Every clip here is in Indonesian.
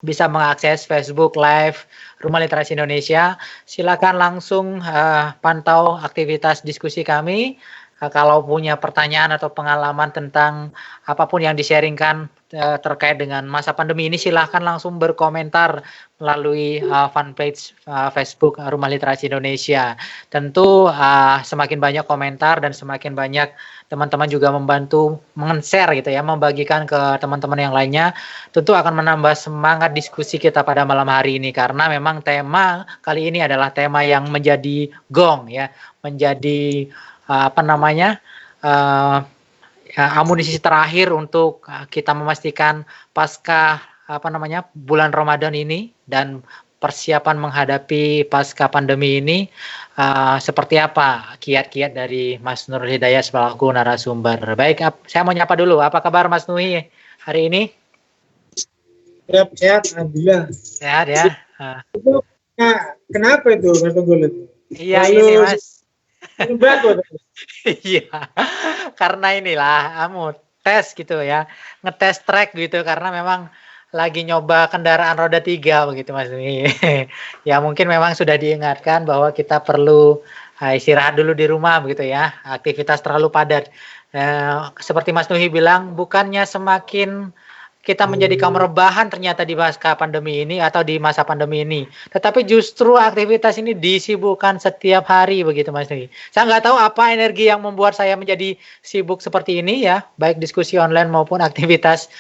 bisa mengakses Facebook Live Rumah Literasi Indonesia. Silakan langsung pantau aktivitas diskusi kami. Kalau punya pertanyaan atau pengalaman tentang apapun yang di-sharingkan terkait dengan masa pandemi ini, silahkan langsung berkomentar melalui fanpage Facebook Rumah Literasi Indonesia. Tentu semakin banyak komentar dan semakin banyak teman-teman juga membantu men-share gitu ya, membagikan ke teman-teman yang lainnya, tentu akan menambah semangat diskusi kita pada malam hari ini, karena memang tema kali ini adalah tema yang menjadi gong ya, menjadi amunisi terakhir untuk kita memastikan pasca bulan Ramadan ini dan persiapan menghadapi pasca pandemi ini, seperti apa kiat-kiat dari Mas Nurul Hidayat selaku narasumber. Baik, saya mau nyapa dulu. Apa kabar Mas Nuhi hari ini? Sehat, alhamdulillah. Sehat ya. Itu, kenapa itu Mas Tunggul? Iya ini Mas. Iya, karena inilah tes gitu ya, ngetes track gitu, karena memang lagi nyoba kendaraan roda 3 begitu Mas Nui. Ya mungkin memang sudah diingatkan bahwa kita perlu istirahat dulu di rumah begitu ya, aktivitas terlalu padat. Seperti Mas Nuhi bilang, bukannya semakin kita menjadi kaum rebahan ternyata di masa pandemi ini atau di masa pandemi ini, tetapi justru aktivitas ini disibukkan setiap hari begitu Mas Nuhi. Saya nggak tahu apa energi yang membuat saya menjadi sibuk seperti ini ya, baik diskusi online maupun aktivitas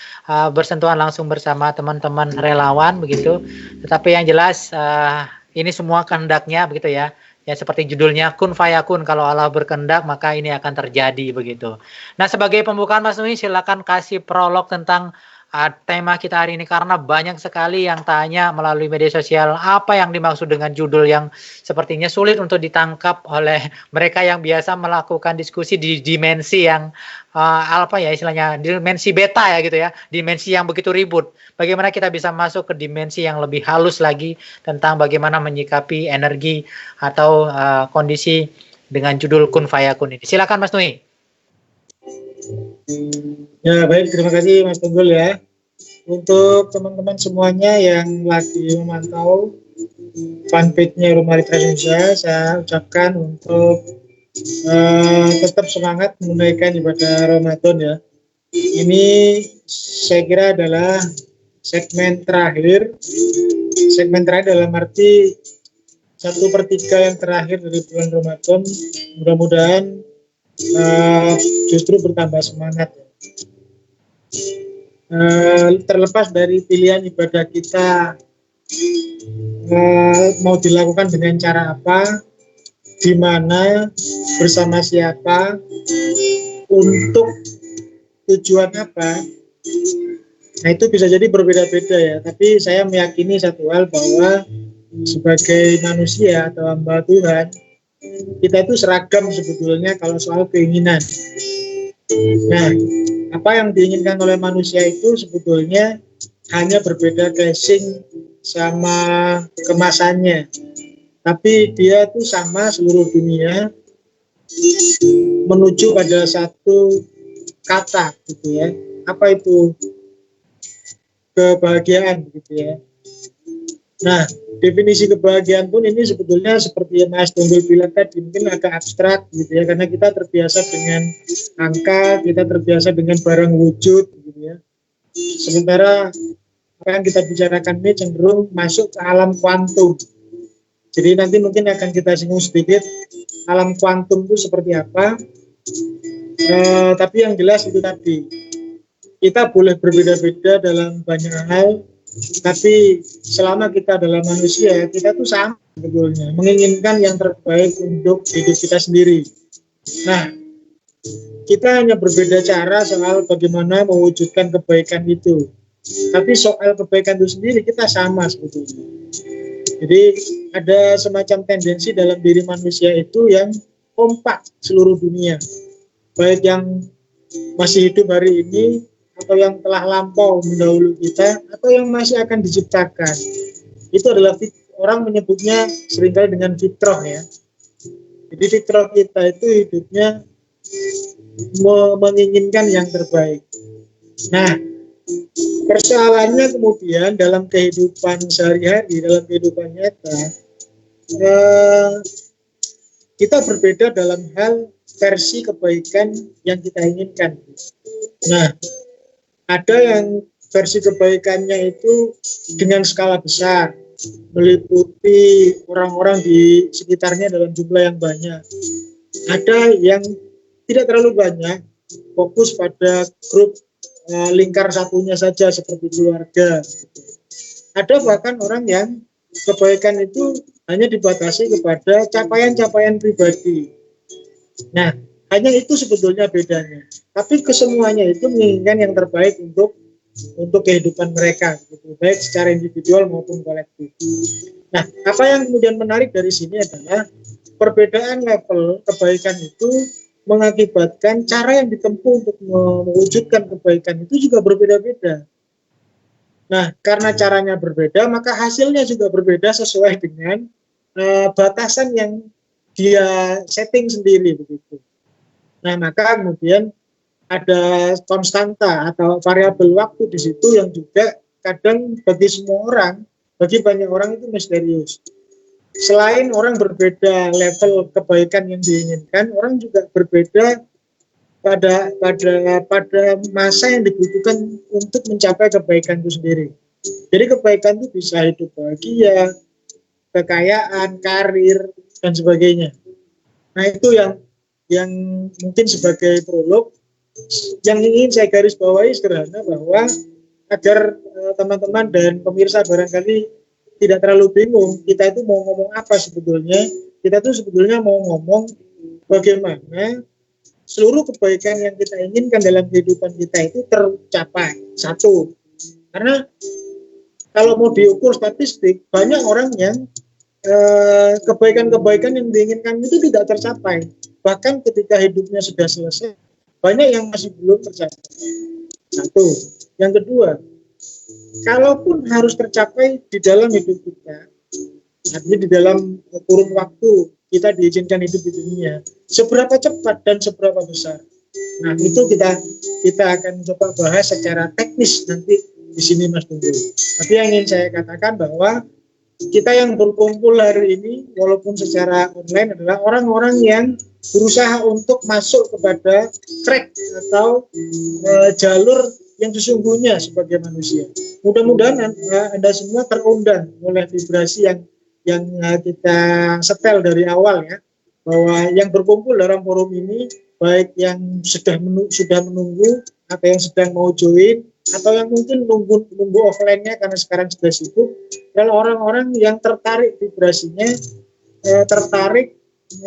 bersentuhan langsung bersama teman-teman relawan begitu. Tetapi yang jelas ini semua kehendaknya begitu ya. Ya seperti judulnya kun fayakun, kalau Allah berkehendak maka ini akan terjadi begitu. Nah sebagai pembukaan Mas Nuhi silakan kasih prolog tentang tema kita hari ini, karena banyak sekali yang tanya melalui media sosial apa yang dimaksud dengan judul yang sepertinya sulit untuk ditangkap oleh mereka yang biasa melakukan diskusi di dimensi yang istilahnya dimensi beta ya gitu ya, dimensi yang begitu ribut. Bagaimana kita bisa masuk ke dimensi yang lebih halus lagi tentang bagaimana menyikapi energi atau kondisi dengan judul kun fayakun ini. Silakan Mas Nui. Ya baik, terima kasih Mas Tunggul ya. Untuk teman-teman semuanya yang lagi memantau fanpage-nya Rumah Literasi Indonesia, saya ucapkan untuk tetap semangat menunaikan ibadah Ramadan ya. Ini saya kira adalah segmen terakhir dalam arti 1/3 yang terakhir dari bulan Ramadan. Mudah-mudahan justru bertambah semangat. Terlepas dari pilihan ibadah kita mau dilakukan dengan cara apa, di mana, bersama siapa, untuk tujuan apa, nah itu bisa jadi berbeda-beda ya. Tapi saya meyakini satu hal, bahwa sebagai manusia atau hamba Tuhan, kita itu seragam sebetulnya kalau soal keinginan. Nah, apa yang diinginkan oleh manusia itu sebetulnya hanya berbeda casing sama kemasannya, tapi dia itu sama seluruh dunia menuju pada satu kata gitu ya. Apa itu? Kebahagiaan gitu ya. Nah, definisi kebahagiaan pun ini sebetulnya seperti yang Mas Tunggul bilang tadi, mungkin agak abstrak gitu ya, karena kita terbiasa dengan angka, kita terbiasa dengan barang wujud gitu ya. Sementara apa yang kita bicarakan ini cenderung masuk ke alam kuantum. Jadi nanti mungkin akan kita singgung sedikit alam kuantum itu seperti apa. Tapi yang jelas itu tadi, kita boleh berbeda-beda dalam banyak hal, tapi selama kita adalah manusia, kita tuh sama sebetulnya, menginginkan yang terbaik untuk hidup kita sendiri. Nah, kita hanya berbeda cara soal bagaimana mewujudkan kebaikan itu. Tapi soal kebaikan itu sendiri kita sama sebetulnya. Jadi ada semacam tendensi dalam diri manusia itu yang kompak seluruh dunia. Baik yang masih hidup hari ini, atau yang telah lampau mendahului kita, atau yang masih akan diciptakan. Itu adalah orang menyebutnya seringkali dengan fitrah ya. Jadi fitrah kita itu hidupnya menginginkan yang terbaik. Nah, Persoalannya kemudian dalam kehidupan sehari-hari, dalam kehidupan nyata, kita berbeda dalam hal versi kebaikan yang kita inginkan. Nah, ada yang versi kebaikannya itu dengan skala besar, meliputi orang-orang di sekitarnya dalam jumlah yang banyak. Ada yang tidak terlalu banyak, fokus pada grup lingkar satunya saja seperti keluarga. Ada bahkan orang yang kebaikan itu hanya dibatasi kepada capaian-capaian pribadi. Nah, hanya itu sebetulnya bedanya. Tapi kesemuanya itu menginginkan yang terbaik untuk kehidupan mereka, gitu, baik secara individual maupun kolektif. Nah, apa yang kemudian menarik dari sini adalah perbedaan level kebaikan itu mengakibatkan cara yang ditempuh untuk mewujudkan kebaikan itu juga berbeda-beda. Nah, karena caranya berbeda, maka hasilnya juga berbeda sesuai dengan batasan yang dia setting sendiri begitu. Nah, maka kemudian ada konstanta atau variabel waktu di situ yang juga kadang bagi semua orang, bagi banyak orang itu misterius. Selain orang berbeda level kebaikan yang diinginkan, orang juga berbeda pada masa yang dibutuhkan untuk mencapai kebaikan itu sendiri. Jadi kebaikan itu bisa hidup bahagia, kekayaan, karir, dan sebagainya. Nah, itu yang mungkin sebagai prolog yang ingin saya garis bawahi sederhana, bahwa agar teman-teman dan pemirsa barangkali tidak terlalu bingung, kita itu mau ngomong apa sebetulnya. Kita itu sebetulnya mau ngomong bagaimana seluruh kebaikan yang kita inginkan dalam kehidupan kita itu tercapai. Satu, karena kalau mau diukur statistik, banyak orang yang kebaikan-kebaikan yang diinginkan itu tidak tercapai. Bahkan ketika hidupnya sudah selesai, banyak yang masih belum tercapai. Satu. Yang kedua, kalaupun harus tercapai di dalam hidup kita, artinya di dalam kurun waktu kita diizinkan hidup di dunia, seberapa cepat dan seberapa besar. Nah, itu kita akan coba bahas secara teknis nanti di sini, Mas Tunggul. Tapi yang ingin saya katakan bahwa kita yang berkumpul hari ini, walaupun secara online, adalah orang-orang yang berusaha untuk masuk kepada track atau jalur yang sesungguhnya sebagai manusia. Mudah-mudahan Anda semua terundang oleh vibrasi yang kita setel dari awal, ya, bahwa yang berkumpul dalam forum ini, baik yang sudah menunggu atau yang sedang mau join, atau yang mungkin nunggu offline-nya karena sekarang sudah sibuk, adalah orang-orang yang tertarik vibrasinya, tertarik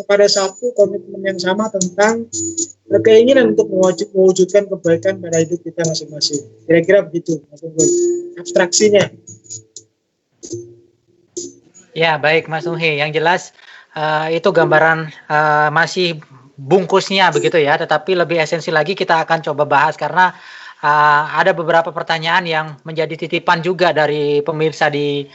pada satu komitmen yang sama tentang keinginan untuk mewujudkan kebaikan pada hidup kita masing-masing. Kira-kira begitu, Mas Unggul, abstraksinya. Ya, baik Mas Nuhi. Yang jelas itu gambaran masih bungkusnya begitu ya, tetapi lebih esensi lagi kita akan coba bahas karena ada beberapa pertanyaan yang menjadi titipan juga dari pemirsa di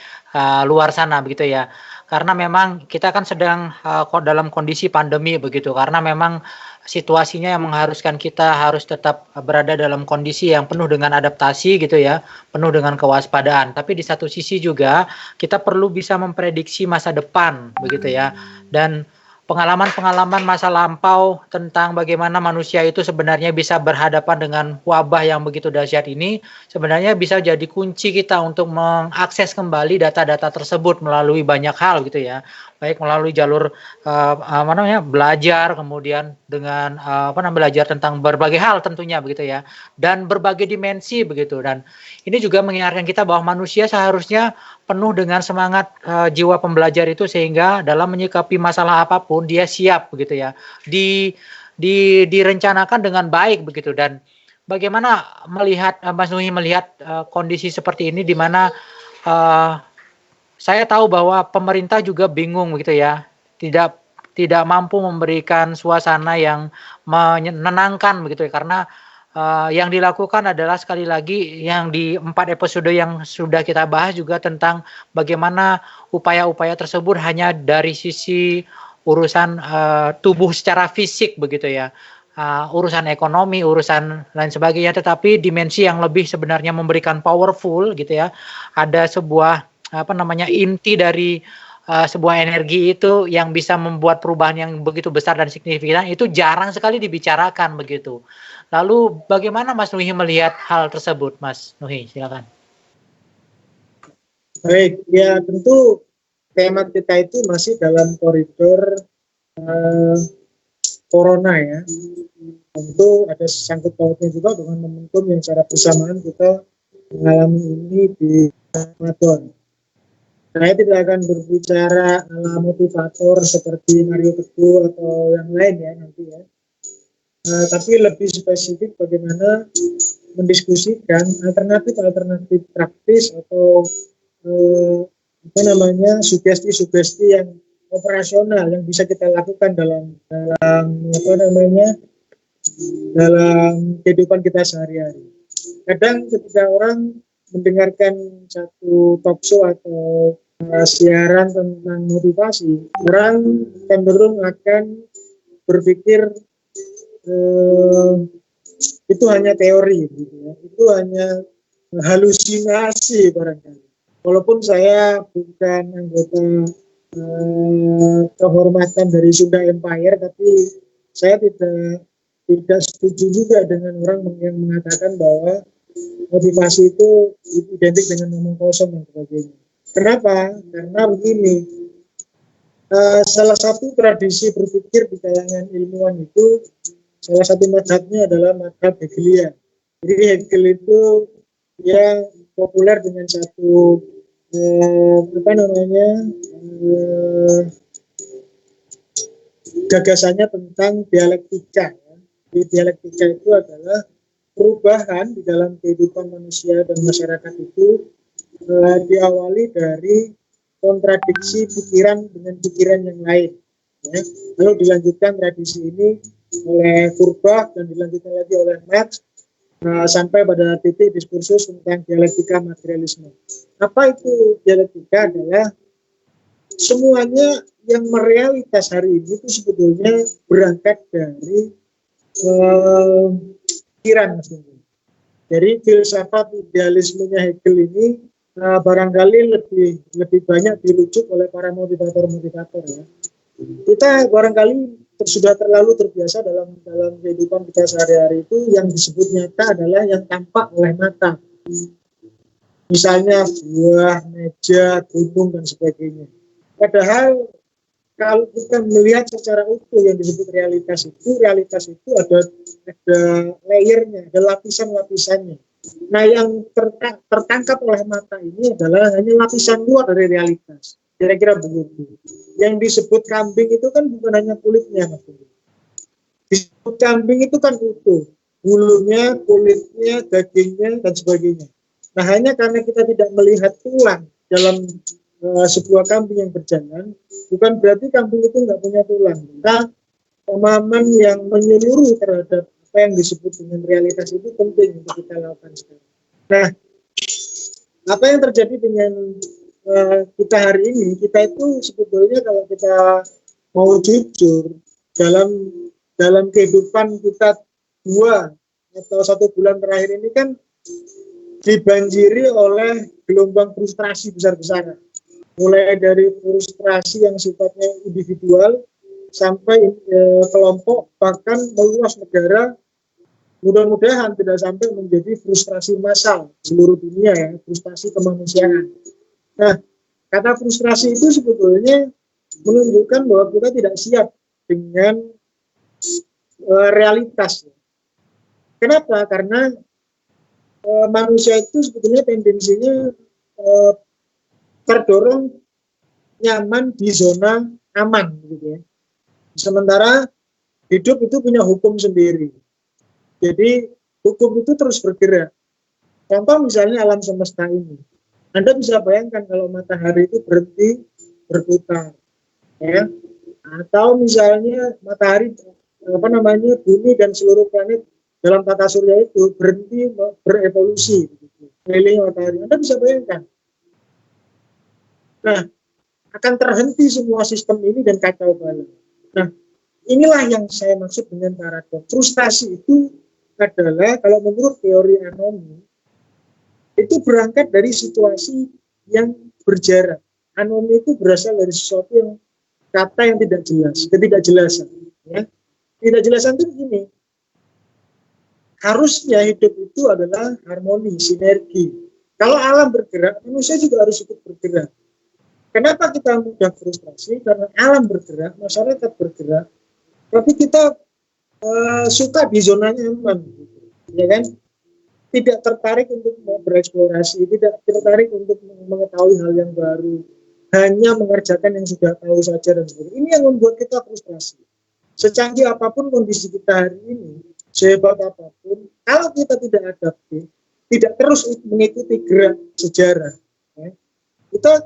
luar sana begitu ya. Karena memang kita kan sedang dalam kondisi pandemi begitu, karena memang situasinya yang mengharuskan kita harus tetap berada dalam kondisi yang penuh dengan adaptasi gitu ya, penuh dengan kewaspadaan. Tapi di satu sisi juga kita perlu bisa memprediksi masa depan begitu ya. Dan pengalaman-pengalaman masa lampau tentang bagaimana manusia itu sebenarnya bisa berhadapan dengan wabah yang begitu dahsyat ini sebenarnya bisa jadi kunci kita untuk mengakses kembali data-data tersebut melalui banyak hal gitu ya, baik melalui jalur belajar, kemudian dengan belajar tentang berbagai hal tentunya begitu ya, dan berbagai dimensi begitu. Dan ini juga mengingatkan kita bahwa manusia seharusnya penuh dengan semangat jiwa pembelajar itu, sehingga dalam menyikapi masalah apapun dia siap begitu ya, direncanakan dengan baik begitu. Dan bagaimana melihat Mas Nuhi melihat kondisi seperti ini, di mana saya tahu bahwa pemerintah juga bingung begitu ya, tidak mampu memberikan suasana yang menenangkan begitu ya, karena yang dilakukan adalah sekali lagi yang di 4 episode yang sudah kita bahas juga tentang bagaimana upaya-upaya tersebut hanya dari sisi urusan tubuh secara fisik begitu ya. urusan ekonomi, urusan lain sebagainya, tetapi dimensi yang lebih sebenarnya memberikan powerful gitu ya. Ada sebuah apa namanya inti dari sebuah energi itu yang bisa membuat perubahan yang begitu besar dan signifikan itu jarang sekali dibicarakan begitu. Lalu bagaimana Mas Nuhi melihat hal tersebut, Mas Nuhi? Silakan. Baik, ya tentu tema kita itu masih dalam koridor corona ya. Tentu ada sangkut pautnya juga dengan momentum yang secara bersamaan kita mengalami ini di Ramadan. Saya tidak akan berbicara ala motivator seperti Mario Teguh atau yang lain ya nanti ya. Tapi lebih spesifik bagaimana mendiskusikan alternatif praktis atau apa namanya sugesti-sugesti yang operasional yang bisa kita lakukan dalam apa namanya dalam kehidupan kita sehari-hari. Kadang ketika orang mendengarkan satu talk show atau siaran tentang motivasi, orang cenderung akan berpikir itu hanya teori, gitu ya. Itu hanya halusinasi barangkali. Walaupun saya bukan anggota kehormatan dari Sunda Empire, tapi saya tidak setuju juga dengan orang yang mengatakan bahwa motivasi itu identik dengan ngomong kosong dan sebagainya. Kenapa? Karena begini, salah satu tradisi berpikir di kalangan ilmuwan itu, salah satu mazhabnya adalah mazhab Hegelian. Jadi Hegel itu dia populer dengan satu apa namanya gagasannya tentang dialektika. Di dialektika itu adalah perubahan di dalam kehidupan manusia dan masyarakat itu diawali dari kontradiksi pikiran dengan pikiran yang lain. Ya. Lalu dilanjutkan tradisi ini oleh Feuerbach dan dilanjutkan lagi oleh Marx sampai pada titik diskursus tentang dialektika materialisme. Apa itu dialektika? Adalah semuanya yang merealitas hari ini itu sebetulnya berangkat dari pikiran. Jadi filsafat idealismenya Hegel ini barangkali lebih banyak dirujuk oleh para motivator ya. Kita barangkali sudah terlalu terbiasa dalam kehidupan kita sehari-hari itu yang disebut nyata adalah yang tampak oleh mata. Misalnya buah, meja, gunung dan sebagainya. Padahal kalau kita melihat secara utuh yang disebut realitas itu ada layernya, ada lapisan-lapisannya. Nah, yang tertangkap oleh mata ini adalah hanya lapisan luar dari realitas. Kira-kira begitu. Yang disebut kambing itu kan bukan hanya kulitnya, Mas. Disebut kambing itu kan utuh. Bulunya, kulitnya, dagingnya, dan sebagainya. Nah, hanya karena kita tidak melihat tulang dalam sebuah kambing yang berjalan, bukan berarti kambing itu nggak punya tulang. Maka pemahaman yang menyeluruh terhadap apa yang disebut dengan realitas itu penting untuk kita lakukan sekarang. Nah, apa yang terjadi dengan kita hari ini, kita itu sebetulnya kalau kita mau jujur dalam kehidupan kita 2 atau 1 bulan terakhir ini kan dibanjiri oleh gelombang frustrasi besar-besaran. Mulai dari frustrasi yang sifatnya individual sampai kelompok, bahkan meluas negara. Mudah-mudahan tidak sampai menjadi frustrasi massal seluruh dunia ya, frustrasi kemanusiaan. Nah, kata frustrasi itu sebetulnya menunjukkan bahwa kita tidak siap dengan realitas. Kenapa? Karena manusia itu sebetulnya tendensinya terdorong nyaman di zona aman, gitu ya. Sementara hidup itu punya hukum sendiri. Jadi hukum itu terus bergerak. Contoh misalnya alam semesta ini. Anda bisa bayangkan kalau matahari itu berhenti berputar, ya. Atau misalnya matahari, bumi dan seluruh planet dalam tata surya itu berhenti berevolusi, keliling matahari. Anda bisa bayangkan. Nah, akan terhenti semua sistem ini dan kacau balau. Nah, inilah yang saya maksud dengan paradoks. Frustasi itu adalah, kalau menurut teori anomi, itu berangkat dari situasi yang berjarak. Anomi itu berasal dari sesuatu yang, kata yang tidak jelas, ketidakjelasan. Ya. Ketidakjelasan itu begini, harusnya hidup itu adalah harmoni, sinergi. Kalau alam bergerak, manusia juga harus ikut bergerak. Kenapa kita mudah frustrasi? Karena alam bergerak, masyarakat bergerak, tapi kita suka di zona nyaman, gitu. Ya kan? Tidak tertarik untuk bereksplorasi, tidak tertarik untuk mengetahui hal yang baru, hanya mengerjakan yang sudah tahu saja dan sebagainya. Ini yang membuat kita frustrasi. Secanggih apapun kondisi kita hari ini, sehebat apapun, kalau kita tidak adaptif, tidak terus mengikuti gerak sejarah, ya,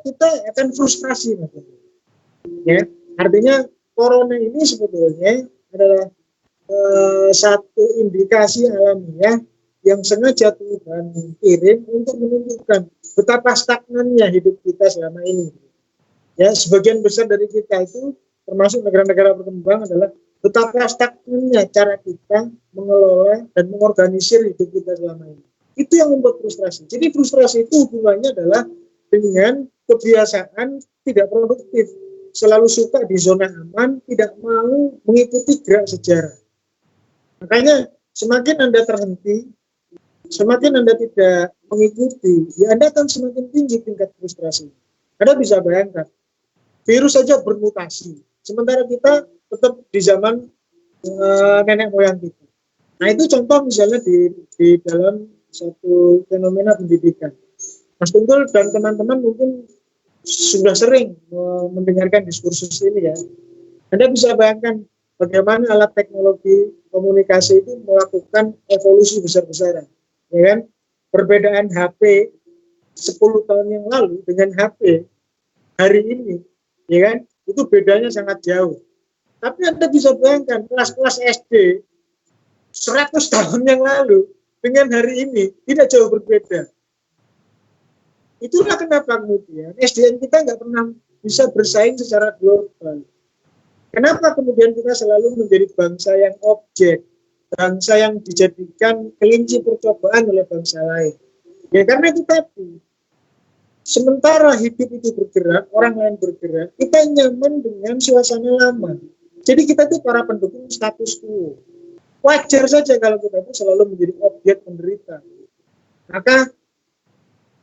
kita akan frustrasi, ya. Artinya corona ini sebetulnya adalah satu indikasi alamiah yang sengaja Tuhan kirim untuk menunjukkan betapa stagnannya hidup kita selama ini. Ya, sebagian besar dari kita itu, termasuk negara-negara berkembang, adalah betapa stagnannya cara kita mengelola dan mengorganisir hidup kita selama ini. Itu yang membuat frustrasi. Jadi frustrasi itu hubungannya adalah dengan kebiasaan tidak produktif, selalu suka di zona aman, tidak mau mengikuti gerak sejarah. Makanya semakin Anda terhenti, semakin Anda tidak mengikuti, ya Anda akan semakin tinggi tingkat frustrasi. Anda bisa bayangkan, virus saja bermutasi, sementara kita tetap di zaman nenek moyang kita. Nah, itu contoh misalnya di dalam satu fenomena pendidikan. Mas Tunggul dan teman-teman mungkin sudah sering mendengarkan diskursus ini, ya. Anda bisa bayangkan bagaimana alat teknologi komunikasi itu melakukan evolusi besar-besaran. Ya kan? Perbedaan HP 10 tahun yang lalu dengan HP hari ini, ya kan? Itu bedanya sangat jauh. Tapi Anda bisa bayangkan kelas-kelas SD 100 tahun yang lalu dengan hari ini tidak jauh berbeda. Itulah kenapa kemudian SDM kita nggak pernah bisa bersaing secara global. Kenapa kemudian kita selalu menjadi bangsa yang objek, bangsa yang dijadikan kelinci percobaan oleh bangsa lain? Ya karena itu tadi, sementara hidup itu bergerak, orang lain bergerak, kita nyaman dengan suasana lama. Jadi kita itu para pendukung status quo. Wajar saja kalau kita itu selalu menjadi objek penderita. Maka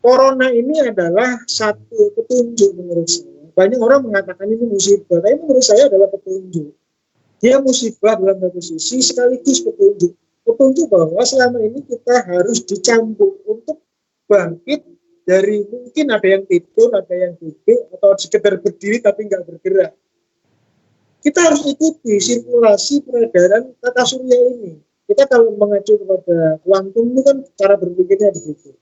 corona ini adalah satu petunjuk menurut saya. Banyak orang mengatakan ini musibah, tapi menurut saya adalah petunjuk. Dia musibah dalam satu sisi sekaligus petunjuk. Petunjuk bahwa selama ini kita harus dicambuk untuk bangkit dari, mungkin ada yang tidur, ada yang duduk, atau sekedar berdiri tapi nggak bergerak. Kita harus ikuti sirkulasi peredaran tata surya ini. Kita kalau mengacu kepada kuantum itu kan cara berpikirnya begitu.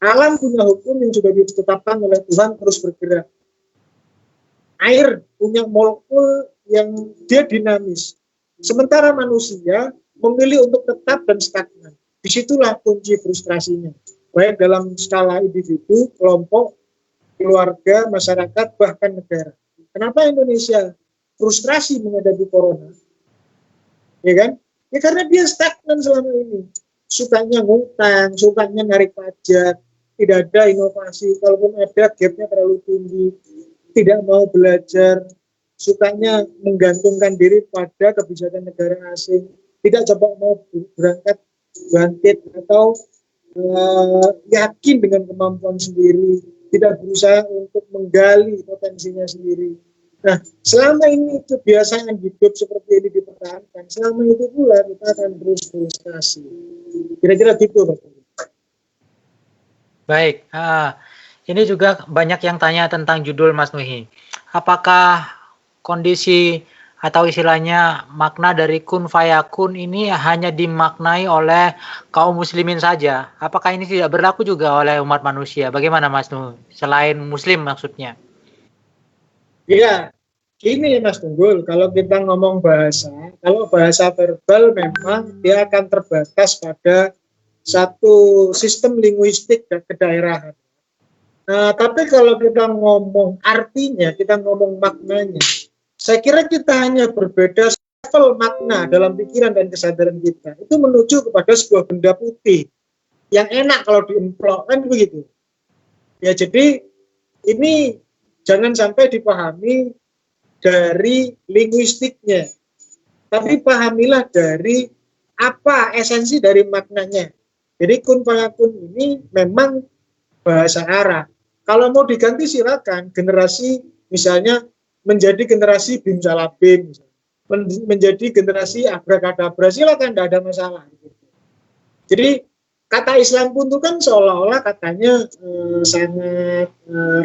Alam punya hukum yang sudah ditetapkan oleh Tuhan terus bergerak. Air punya molekul yang dia dinamis. Sementara manusia memilih untuk tetap dan stagnan. Disitulah kunci frustrasinya. Baik dalam skala individu, kelompok, keluarga, masyarakat, bahkan negara. Kenapa Indonesia frustrasi menghadapi corona? Ya kan? Ya karena dia stagnan selama ini. Sukanya ngutang, sukanya narik pajak, tidak ada inovasi. Kalaupun ada, gapnya terlalu tinggi. Tidak mau belajar, sukanya menggantungkan diri pada kebijakan negara asing, tidak coba mau berangkat bangkit atau yakin dengan kemampuan sendiri, tidak berusaha untuk menggali potensinya sendiri. Nah, selama ini kebiasaan hidup seperti ini dipertahankan, selama itu pula kita akan terus frustrasi. Kira-kira gitu, Pak. Baik, ini juga banyak yang tanya tentang judul Mas Nuhi. Apakah kondisi atau istilahnya makna dari kun fayakun ini hanya dimaknai oleh kaum muslimin saja? Apakah ini tidak berlaku juga oleh umat manusia? Bagaimana Mas Nuhi? Selain muslim maksudnya? Iya, ini Mas Tunggul, kalau kita ngomong bahasa, kalau bahasa verbal memang dia akan terbatas pada satu sistem linguistik dan kedaerahan. Nah, tapi kalau kita ngomong artinya, kita ngomong maknanya, saya kira kita hanya berbeda level makna dalam pikiran dan kesadaran kita itu menuju kepada sebuah benda putih yang enak kalau diemplok, kan begitu. Ya, jadi ini jangan sampai dipahami dari linguistiknya, tapi pahamilah dari apa esensi dari maknanya. Jadi kun fayakun ini memang bahasa Arab. Kalau mau diganti silakan, generasi misalnya menjadi generasi bim salabim, menjadi generasi abrakadabra, silakan, tidak ada masalah. Jadi kata Islam pun itu kan seolah-olah katanya sangat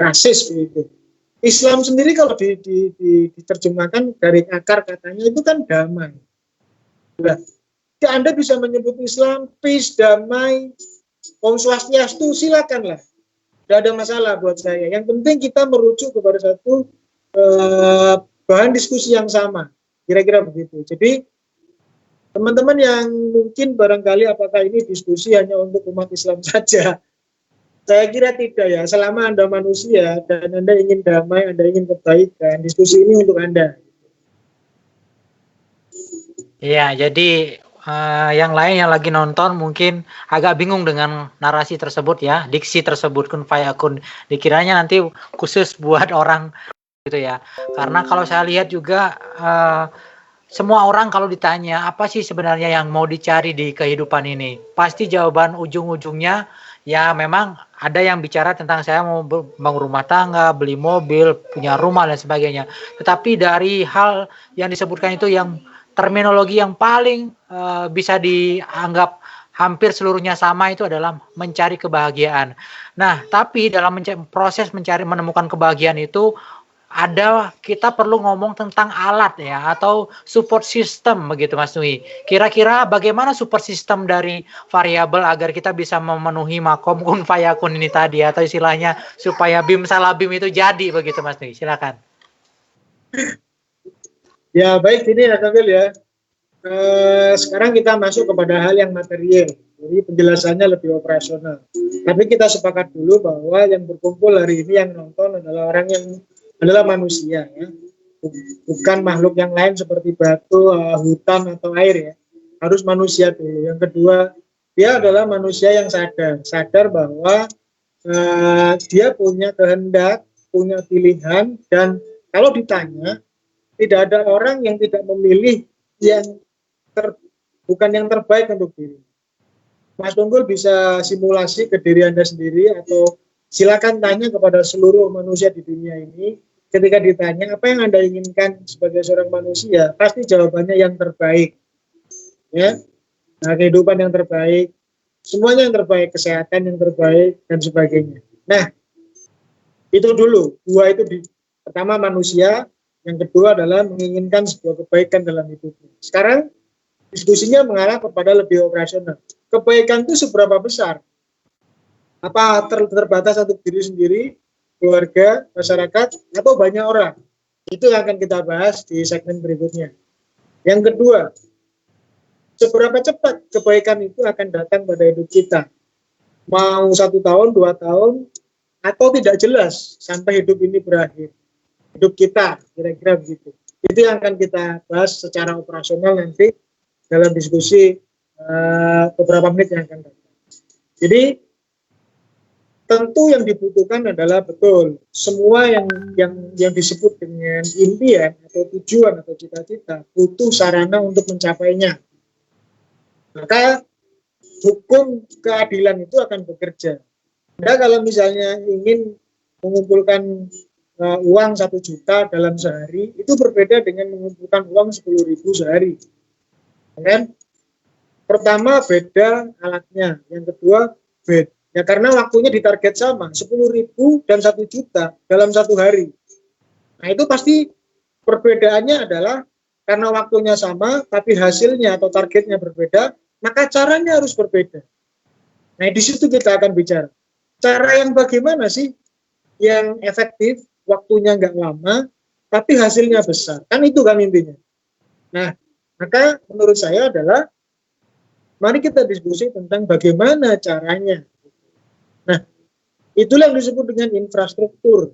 rasis begitu. Islam sendiri kalau diterjemahkan dari akar katanya itu kan damai. Nah, Anda bisa menyebut Islam peace, damai, Om Swastiastu, silakanlah. Tidak ada masalah buat saya. Yang penting kita merujuk kepada satu bahan diskusi yang sama. Kira-kira begitu. Jadi teman-teman yang mungkin barangkali apakah ini diskusi hanya untuk umat Islam saja. Saya kira tidak ya. Selama Anda manusia dan Anda ingin damai, Anda ingin kebaikan, diskusi ini untuk Anda. Iya, jadi yang lain yang lagi nonton mungkin agak bingung dengan narasi tersebut ya, diksi tersebut kun fayakun. Dikiranya nanti khusus buat orang gitu ya. Karena kalau saya lihat juga semua orang kalau ditanya apa sih sebenarnya yang mau dicari di kehidupan ini, pasti jawaban ujung-ujungnya ya memang ada yang bicara tentang saya mau bangun rumah tangga, beli mobil, punya rumah dan sebagainya. Tetapi dari hal yang disebutkan itu yang terminologi yang paling bisa dianggap hampir seluruhnya sama itu adalah mencari kebahagiaan. Nah, tapi dalam proses menemukan kebahagiaan itu kita perlu ngomong tentang alat ya atau support system begitu Mas Nui. Kira-kira bagaimana support system dari variabel agar kita bisa memenuhi makom kun fayakun ini tadi atau istilahnya supaya bim salabim itu jadi begitu Mas Nui. Silakan. Ya baik, ini ya Kamil ya. Sekarang kita masuk kepada hal yang material, jadi penjelasannya lebih operasional. Tapi kita sepakat dulu bahwa yang berkumpul hari ini yang nonton adalah orang yang adalah manusia ya, bukan makhluk yang lain seperti batu, hutan atau air ya. Harus manusia dulu. Yang kedua, dia adalah manusia yang sadar bahwa dia punya kehendak, punya pilihan, dan kalau ditanya tidak ada orang yang tidak memilih yang bukan yang terbaik untuk diri. Mas Tunggul bisa simulasi ke diri Anda sendiri atau silakan tanya kepada seluruh manusia di dunia ini. Ketika ditanya apa yang Anda inginkan sebagai seorang manusia, pasti jawabannya yang terbaik. Ya, nah, kehidupan yang terbaik, semuanya yang terbaik, kesehatan yang terbaik dan sebagainya. Nah, itu dulu. Dua itu pertama manusia. Yang kedua adalah menginginkan sebuah kebaikan dalam hidupnya. Sekarang diskusinya mengarah kepada lebih operasional. Kebaikan itu seberapa besar? Apa terbatas untuk diri sendiri, keluarga, masyarakat, atau banyak orang? Itu yang akan kita bahas di segmen berikutnya. Yang kedua, seberapa cepat kebaikan itu akan datang pada hidup kita? Mau 1 tahun, 2 tahun, atau tidak jelas sampai hidup ini berakhir? Hidup kita, kira-kira begitu. Itu yang akan kita bahas secara operasional nanti dalam diskusi beberapa menit yang akan datang. Jadi tentu yang dibutuhkan adalah betul semua yang disebut dengan impian atau tujuan atau cita-cita butuh sarana untuk mencapainya. Maka hukum keadilan itu akan bekerja. Anda kalau misalnya ingin mengumpulkan uang 1 juta dalam sehari, itu berbeda dengan mengumpulkan uang 10.000 sehari. Kan? Pertama beda alatnya, yang kedua beda. Ya karena waktunya ditarget sama, 10.000 dan 1 juta dalam 1 hari. Nah itu pasti perbedaannya adalah karena waktunya sama, tapi hasilnya atau targetnya berbeda, maka caranya harus berbeda. Nah di situ kita akan bicara. Cara yang bagaimana sih yang efektif, waktunya nggak lama, tapi hasilnya besar. Kan itu kan intinya. Nah, maka menurut saya adalah mari kita diskusi tentang bagaimana caranya. Nah, itulah yang disebut dengan infrastruktur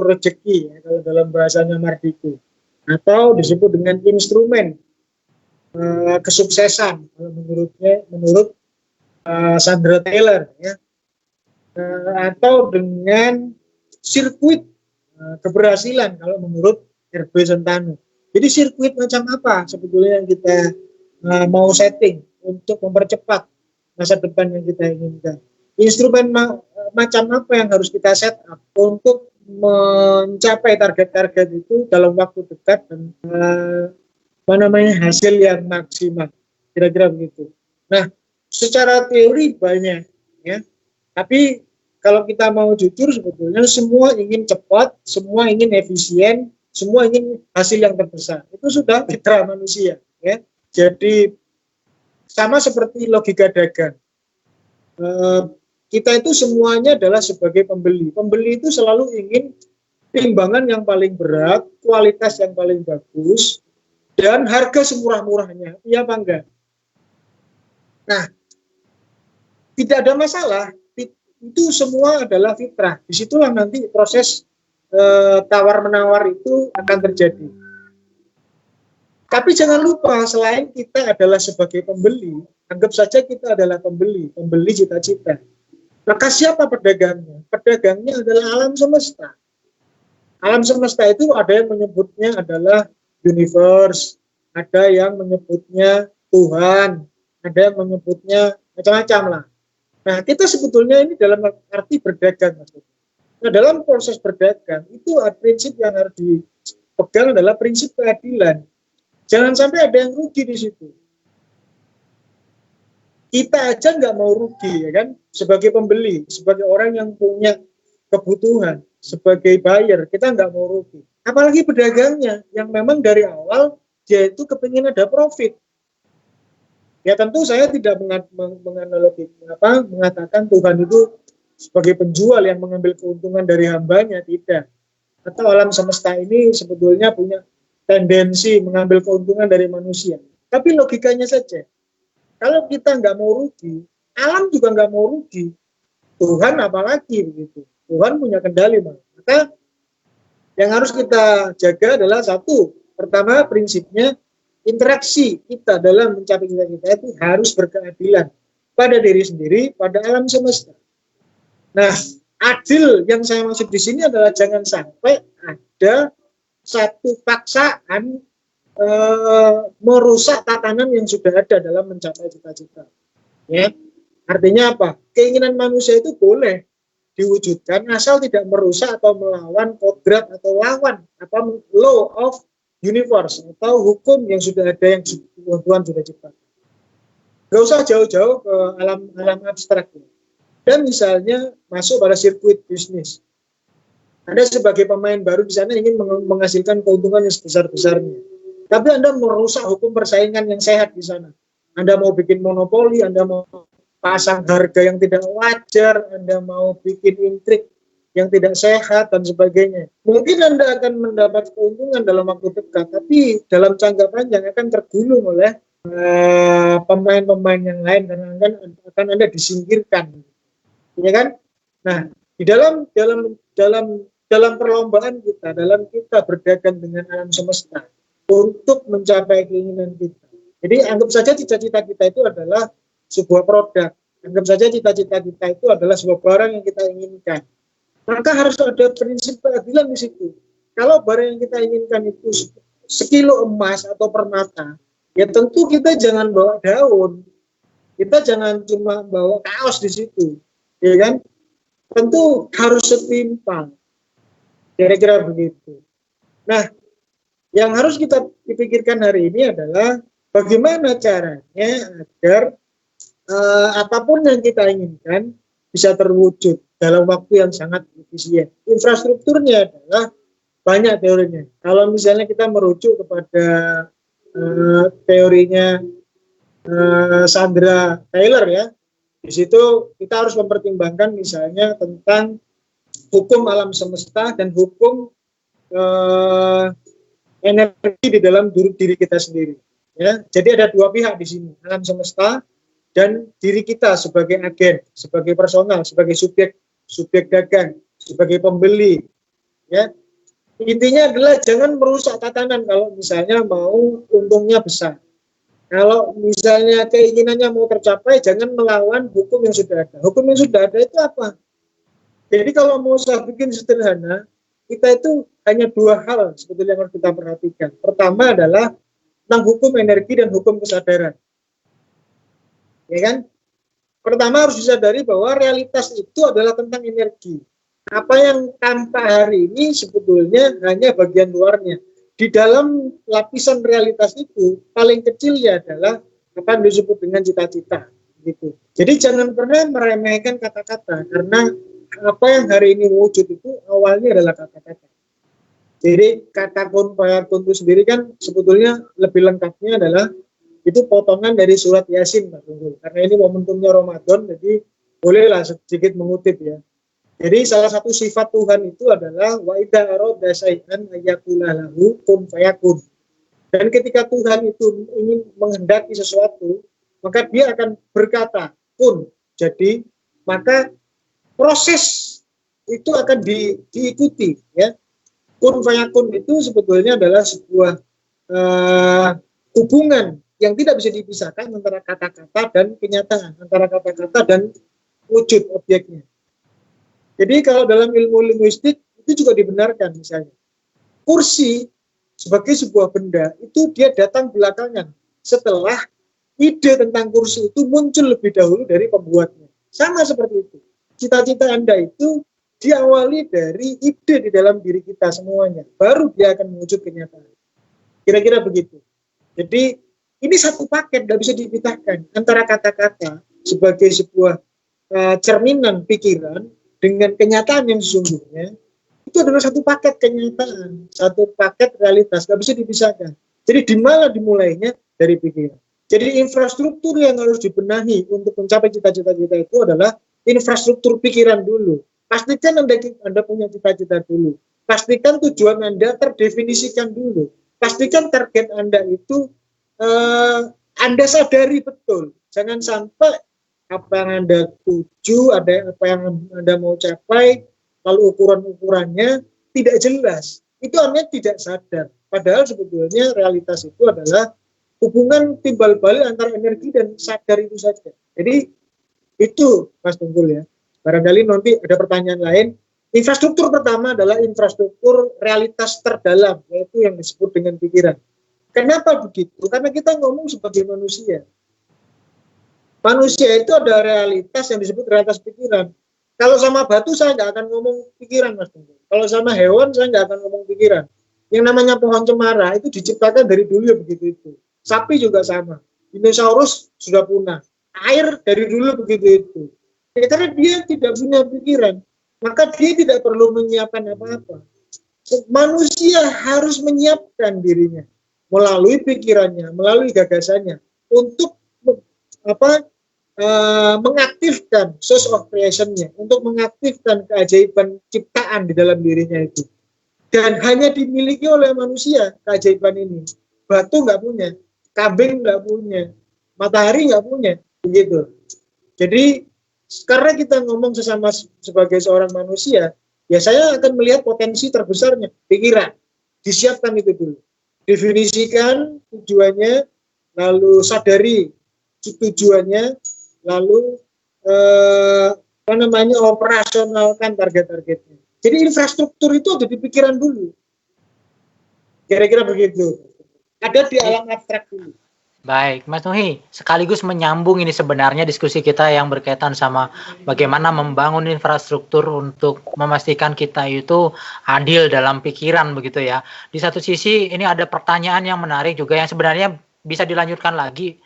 rezeki ya, kalau dalam bahasanya Mardiku. atau disebut dengan instrumen kesuksesan kalau menurut Sandra Taylor ya, atau dengan sirkuit keberhasilan kalau menurut RB Sentano. Jadi sirkuit macam apa sebetulnya yang kita mau setting untuk mempercepat masa depan yang kita inginkan. Instrumen macam apa yang harus kita set up untuk mencapai target-target itu dalam waktu dekat dan hasil yang maksimal, kira-kira begitu. Nah, secara teori banyak ya, tapi kalau kita mau jujur sebetulnya semua ingin cepat, semua ingin efisien, semua ingin hasil yang terbesar. Itu sudah fitrah manusia ya. Jadi sama seperti logika dagang. Kita itu semuanya adalah sebagai pembeli. Pembeli itu selalu ingin timbangan yang paling berat, kualitas yang paling bagus, dan harga semurah-murahnya. Iya apa enggak? Nah, tidak ada masalah. Itu semua adalah fitrah. Disitulah nanti proses tawar-menawar itu akan terjadi. Tapi jangan lupa, selain kita adalah sebagai pembeli, anggap saja kita adalah pembeli cita-cita. Maka siapa pedagangnya? Pedagangnya adalah alam semesta. Alam semesta itu ada yang menyebutnya adalah universe, ada yang menyebutnya Tuhan, ada yang menyebutnya macam-macam lah. Nah, kita sebetulnya ini dalam arti berdagang. Nah, dalam proses berdagang, itu prinsip yang harus dipegang adalah prinsip keadilan. Jangan sampai ada yang rugi di situ. Kita aja nggak mau rugi, ya kan? Sebagai pembeli, sebagai orang yang punya kebutuhan, sebagai buyer, kita nggak mau rugi. Apalagi pedagangnya, yang memang dari awal dia itu kepingin ada profit. Ya tentu saya tidak mengatakan Tuhan itu sebagai penjual yang mengambil keuntungan dari hambanya, tidak. Atau alam semesta ini sebetulnya punya tendensi mengambil keuntungan dari manusia. Tapi logikanya saja, kalau kita nggak mau rugi, alam juga nggak mau rugi. Tuhan apalagi begitu. Tuhan punya kendali, maka yang harus kita jaga adalah satu, pertama prinsipnya interaksi kita dalam mencapai cita-cita itu harus berkeadilan pada diri sendiri, pada alam semesta. Nah, adil yang saya maksud di sini adalah jangan sampai ada satu paksaan merusak tatanan yang sudah ada dalam mencapai cita-cita. Ya, artinya apa? Keinginan manusia itu boleh diwujudkan asal tidak merusak atau melawan kodrat atau lawan apa law of universe atau hukum yang sudah ada yang Tuhan sudah ciptakan. Gak usah jauh-jauh ke alam abstrak. Dan misalnya masuk pada sirkuit bisnis. Anda sebagai pemain baru di sana ingin menghasilkan keuntungan yang sebesar-besarnya. Tapi Anda merusak hukum persaingan yang sehat di sana. Anda mau bikin monopoli, Anda mau pasang harga yang tidak wajar, Anda mau bikin intrik yang tidak sehat dan sebagainya. Mungkin Anda akan mendapat keuntungan dalam waktu dekat, tapi dalam jangka panjang akan tergulung oleh pemain-pemain yang lain dan akan Anda disingkirkan. Ya kan? Nah, di dalam perlombaan kita, dalam kita berdagang dengan alam semesta untuk mencapai keinginan kita. Jadi anggap saja cita-cita kita itu adalah sebuah produk. Anggap saja cita-cita kita itu adalah sebuah barang yang kita inginkan. Maka harus ada prinsip keadilan di situ. Kalau barang yang kita inginkan itu sekilo emas atau permata, ya tentu kita jangan bawa daun. Kita jangan cuma bawa kaos di situ. Ya kan? Tentu harus setimpal. Kira-kira begitu. Nah, yang harus kita pikirkan hari ini adalah bagaimana caranya agar apapun yang kita inginkan bisa terwujud dalam waktu yang sangat efisien. Infrastrukturnya adalah banyak teorinya. Kalau misalnya kita merujuk kepada teorinya Sandra Taylor ya, di situ kita harus mempertimbangkan misalnya tentang hukum alam semesta dan hukum energi di dalam diri kita sendiri. Ya, jadi ada dua pihak di sini, alam semesta dan diri kita sebagai agen, sebagai personal, sebagai subjek dagang, sebagai pembeli. Ya, Intinya adalah jangan merusak tatanan kalau misalnya mau untungnya besar. Kalau misalnya keinginannya mau tercapai, jangan melawan hukum yang sudah ada. Hukum yang sudah ada itu apa? Jadi kalau mau saya bikin sederhana, kita itu hanya dua hal sebetulnya yang harus kita perhatikan. Pertama adalah tentang hukum energi dan hukum kesadaran. Ya kan? Pertama harus disadari bahwa realitas itu adalah tentang energi. Apa yang tampak hari ini sebetulnya hanya bagian luarnya. Di dalam lapisan realitas itu paling kecilnya adalah apa yang disebut dengan cita-cita. Gitu. Jadi jangan pernah meremehkan kata-kata karena apa yang hari ini wujud itu awalnya adalah kata-kata. Jadi kata kun fayakun itu sendiri kan sebetulnya lebih lengkapnya adalah itu potongan dari surat Yasin, Pak Tunggul. Karena ini momentumnya Ramadan, jadi bolehlah sedikit mengutip ya. Jadi salah satu sifat Tuhan itu adalah wa idza arada syai'an ayyakula lahu kun fayakun. Dan ketika Tuhan itu ingin menghendaki sesuatu, maka dia akan berkata kun. Jadi maka proses itu akan diikuti ya. Kun fayakun itu sebetulnya adalah sebuah hubungan yang tidak bisa dipisahkan antara kata-kata dan kenyataan, antara kata-kata dan wujud objeknya. Jadi kalau dalam ilmu linguistik itu juga dibenarkan misalnya. Kursi sebagai sebuah benda itu dia datang belakangan setelah ide tentang kursi itu muncul lebih dahulu dari pembuatnya. Sama seperti itu. Cita-cita Anda itu diawali dari ide di dalam diri kita semuanya. Baru dia akan mewujud kenyataan. Kira-kira begitu. Jadi ini satu paket, tidak bisa dipisahkan antara kata-kata sebagai sebuah cerminan pikiran dengan kenyataan yang sesungguhnya. Itu adalah satu paket kenyataan, satu paket realitas, tidak bisa dipisahkan. Jadi di mana dimulainya? Dari pikiran. Jadi infrastruktur yang harus dibenahi untuk mencapai cita-cita kita itu adalah infrastruktur pikiran dulu. Pastikan Anda punya cita-cita dulu. Pastikan tujuan Anda terdefinisikan dulu. Pastikan target Anda itu Anda sadari betul. Jangan sampai apa yang Anda tuju, apa yang Anda mau capai, lalu ukuran-ukurannya tidak jelas. Itu artinya tidak sadar. Padahal sebetulnya realitas itu adalah hubungan timbal balik antara energi dan sadar itu saja. Jadi itu Mas Tunggul ya. Barangkali nanti ada pertanyaan lain. Infrastruktur pertama adalah infrastruktur realitas terdalam, yaitu yang disebut dengan pikiran. Kenapa begitu? Karena kita ngomong sebagai manusia. Manusia itu ada realitas yang disebut realitas pikiran. Kalau sama batu saya nggak akan ngomong pikiran, Mas Tunggul. Kalau sama hewan saya nggak akan ngomong pikiran. Yang namanya pohon cemara itu diciptakan dari dulu ya begitu itu. Sapi juga sama. Dinosaurus sudah punah. Air dari dulu begitu itu. Ya, karena dia tidak punya pikiran, maka dia tidak perlu menyiapkan apa-apa. Manusia harus menyiapkan dirinya melalui pikirannya, melalui gagasannya untuk mengaktifkan source of creation-nya, untuk mengaktifkan keajaiban ciptaan di dalam dirinya itu. Dan hanya dimiliki oleh manusia keajaiban ini. Batu nggak punya, kambing nggak punya, matahari nggak punya, begitu. Jadi karena kita ngomong sesama sebagai seorang manusia, ya saya akan melihat potensi terbesarnya pikiran. Disiapkan itu dulu. Definisikan tujuannya, lalu sadari tujuannya, lalu operasionalkan target-targetnya. Jadi infrastruktur itu ada di pikiran dulu. Kira-kira begitu. Ada di alam abstrak dulu. Baik, Mas Nuhi, sekaligus menyambung ini sebenarnya diskusi kita yang berkaitan sama bagaimana membangun infrastruktur untuk memastikan kita itu adil dalam pikiran begitu ya. Di satu sisi ini ada pertanyaan yang menarik juga yang sebenarnya bisa dilanjutkan lagi.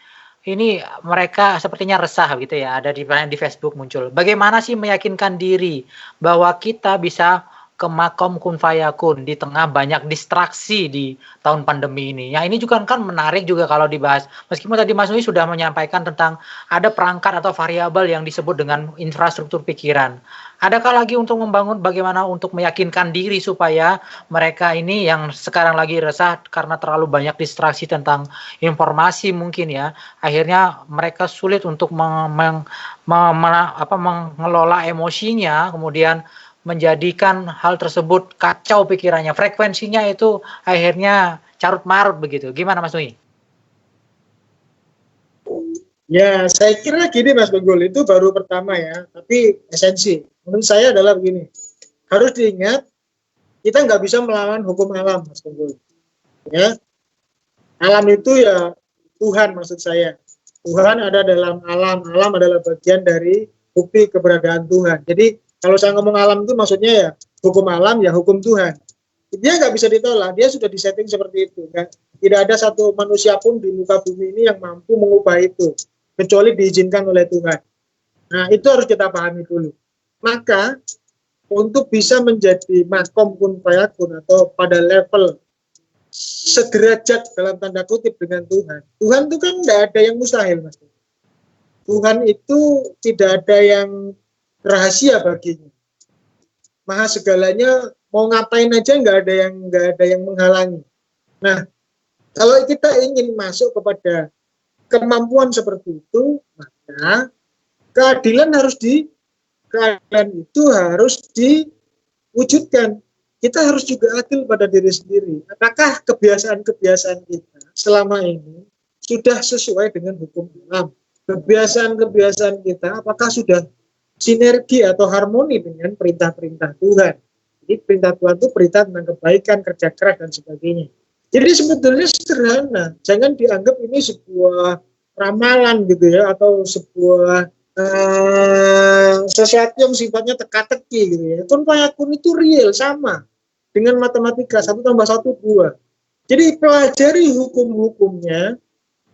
Ini mereka sepertinya resah gitu ya, ada di Facebook muncul. Bagaimana sih meyakinkan diri bahwa kita bisa ke makom kun fayakun di tengah banyak distraksi di tahun pandemi ini. Ya ini juga kan menarik juga kalau dibahas. Meskipun tadi Mas Nui sudah menyampaikan tentang ada perangkat atau variabel yang disebut dengan infrastruktur pikiran. Adakah lagi untuk membangun bagaimana untuk meyakinkan diri supaya mereka ini yang sekarang lagi resah karena terlalu banyak distraksi tentang informasi mungkin ya, akhirnya mereka sulit untuk mengelola emosinya, kemudian menjadikan hal tersebut kacau pikirannya, frekuensinya itu akhirnya carut marut begitu. Gimana Mas Nui? Ya, saya kira gini Mas Benggul, itu baru pertama ya, tapi esensi. Menurut saya adalah begini, harus diingat, kita nggak bisa melawan hukum alam, Mas Benggul. Ya, alam itu ya Tuhan maksud saya. Tuhan ada dalam alam, alam adalah bagian dari bukti keberadaan Tuhan. Jadi kalau saya ngomong alam itu maksudnya ya hukum alam ya hukum Tuhan. Dia nggak bisa ditolak, dia sudah disetting seperti itu. Tidak ada satu manusia pun di muka bumi ini yang mampu mengubah itu, kecuali diizinkan oleh Tuhan. Nah itu harus kita pahami dulu. Maka untuk bisa menjadi makom kun fayakun atau pada level sederajat dalam tanda kutip dengan Tuhan. Tuhan itu kan tidak ada yang mustahil, Mas. Tuhan itu tidak ada yang rahasia baginya. Maha segalanya, mau ngapain aja nggak ada yang menghalangi. Nah, kalau kita ingin masuk kepada kemampuan seperti itu, maka keadilan itu harus diwujudkan. Kita harus juga adil pada diri sendiri. Apakah kebiasaan-kebiasaan kita selama ini sudah sesuai dengan hukum alam? Kebiasaan-kebiasaan kita apakah sudah sinergi atau harmoni dengan perintah-perintah Tuhan? Jadi perintah Tuhan itu perintah tentang kebaikan, kerja keras, dan sebagainya. Jadi sebetulnya sederhana. Jangan dianggap ini sebuah ramalan gitu ya, atau sebuah sesuatu yang sifatnya teka-teki gitu ya. Kun fayakun itu real, sama dengan matematika, 1 tambah 1 2. Jadi pelajari hukum-hukumnya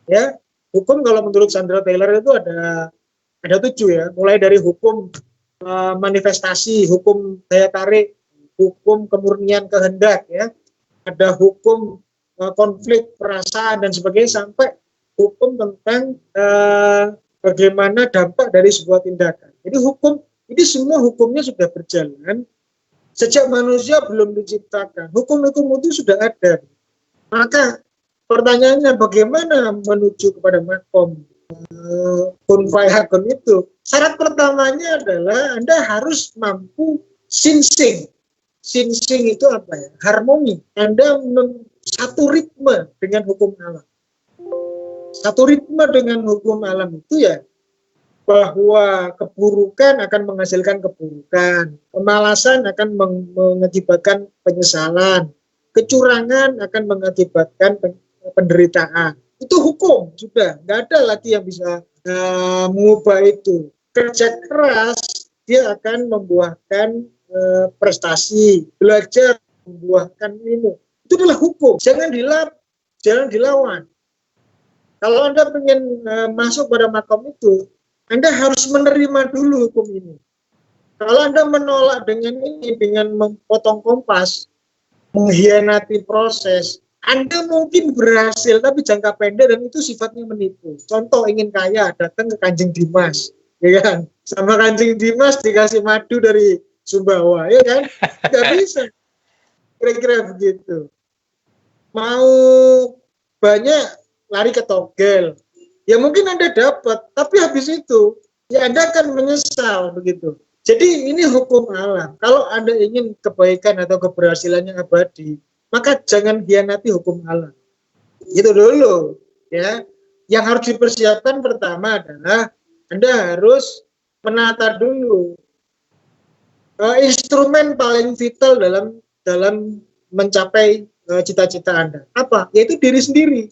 ya. Hukum kalau menurut Sandra Taylor itu ada 7 ya, mulai dari hukum manifestasi, hukum daya tarik, hukum kemurnian kehendak ya, ada hukum konflik perasaan dan sebagainya, sampai hukum tentang bagaimana dampak dari sebuah tindakan. Jadi ini semua hukumnya sudah berjalan sejak manusia belum diciptakan. Hukum-hukum itu sudah ada. Maka pertanyaannya bagaimana menuju kepada makom kun fayakun itu? Syarat pertamanya adalah Anda harus mampu sinsing. Sinsing itu apa ya? Harmoni. Anda satu ritme dengan hukum alam. Satu ritme dengan hukum alam itu ya bahwa keburukan akan menghasilkan keburukan, kemalasan akan mengakibatkan penyesalan, kecurangan akan mengakibatkan penderitaan. Itu hukum sudah, nggak ada lagi yang bisa mengubah itu. Kerja keras dia akan membuahkan prestasi, belajar membuahkan ilmu. Itu adalah hukum. Jangan dilawan. Kalau Anda ingin masuk pada makom itu, Anda harus menerima dulu hukum ini. Kalau Anda menolak dengan ini, dengan memotong kompas, mengkhianati proses, Anda mungkin berhasil, tapi jangka pendek, dan itu sifatnya menipu. Contoh, ingin kaya, datang ke Kanjeng Dimas, ya kan? Sama Kanjeng Dimas dikasih madu dari Sumbawa, ya kan? Nggak bisa. Kira-kira begitu. Mau banyak, lari ke togel, ya mungkin Anda dapat, tapi habis itu ya Anda akan menyesal begitu. Jadi ini hukum alam. Kalau Anda ingin kebaikan atau keberhasilannya abadi, maka jangan hianati hukum alam. Itu dulu ya. Yang harus dipersiapkan pertama adalah Anda harus menata dulu instrumen paling vital dalam mencapai cita-cita Anda. Apa? Yaitu diri sendiri.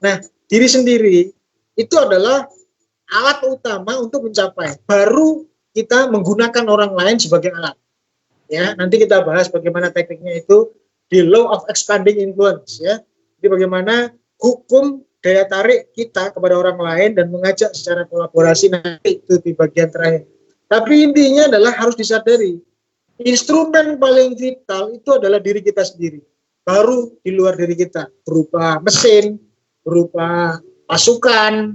Nah, diri sendiri itu adalah alat utama untuk mencapai. Baru kita menggunakan orang lain sebagai alat. Ya, nanti kita bahas bagaimana tekniknya itu di law of expanding influence ya. Jadi bagaimana hukum daya tarik kita kepada orang lain dan mengajak secara kolaborasi, nanti itu di bagian terakhir. Tapi intinya adalah harus disadari instrumen paling vital itu adalah diri kita sendiri. Baru di luar diri kita berupa mesin, berupa pasukan,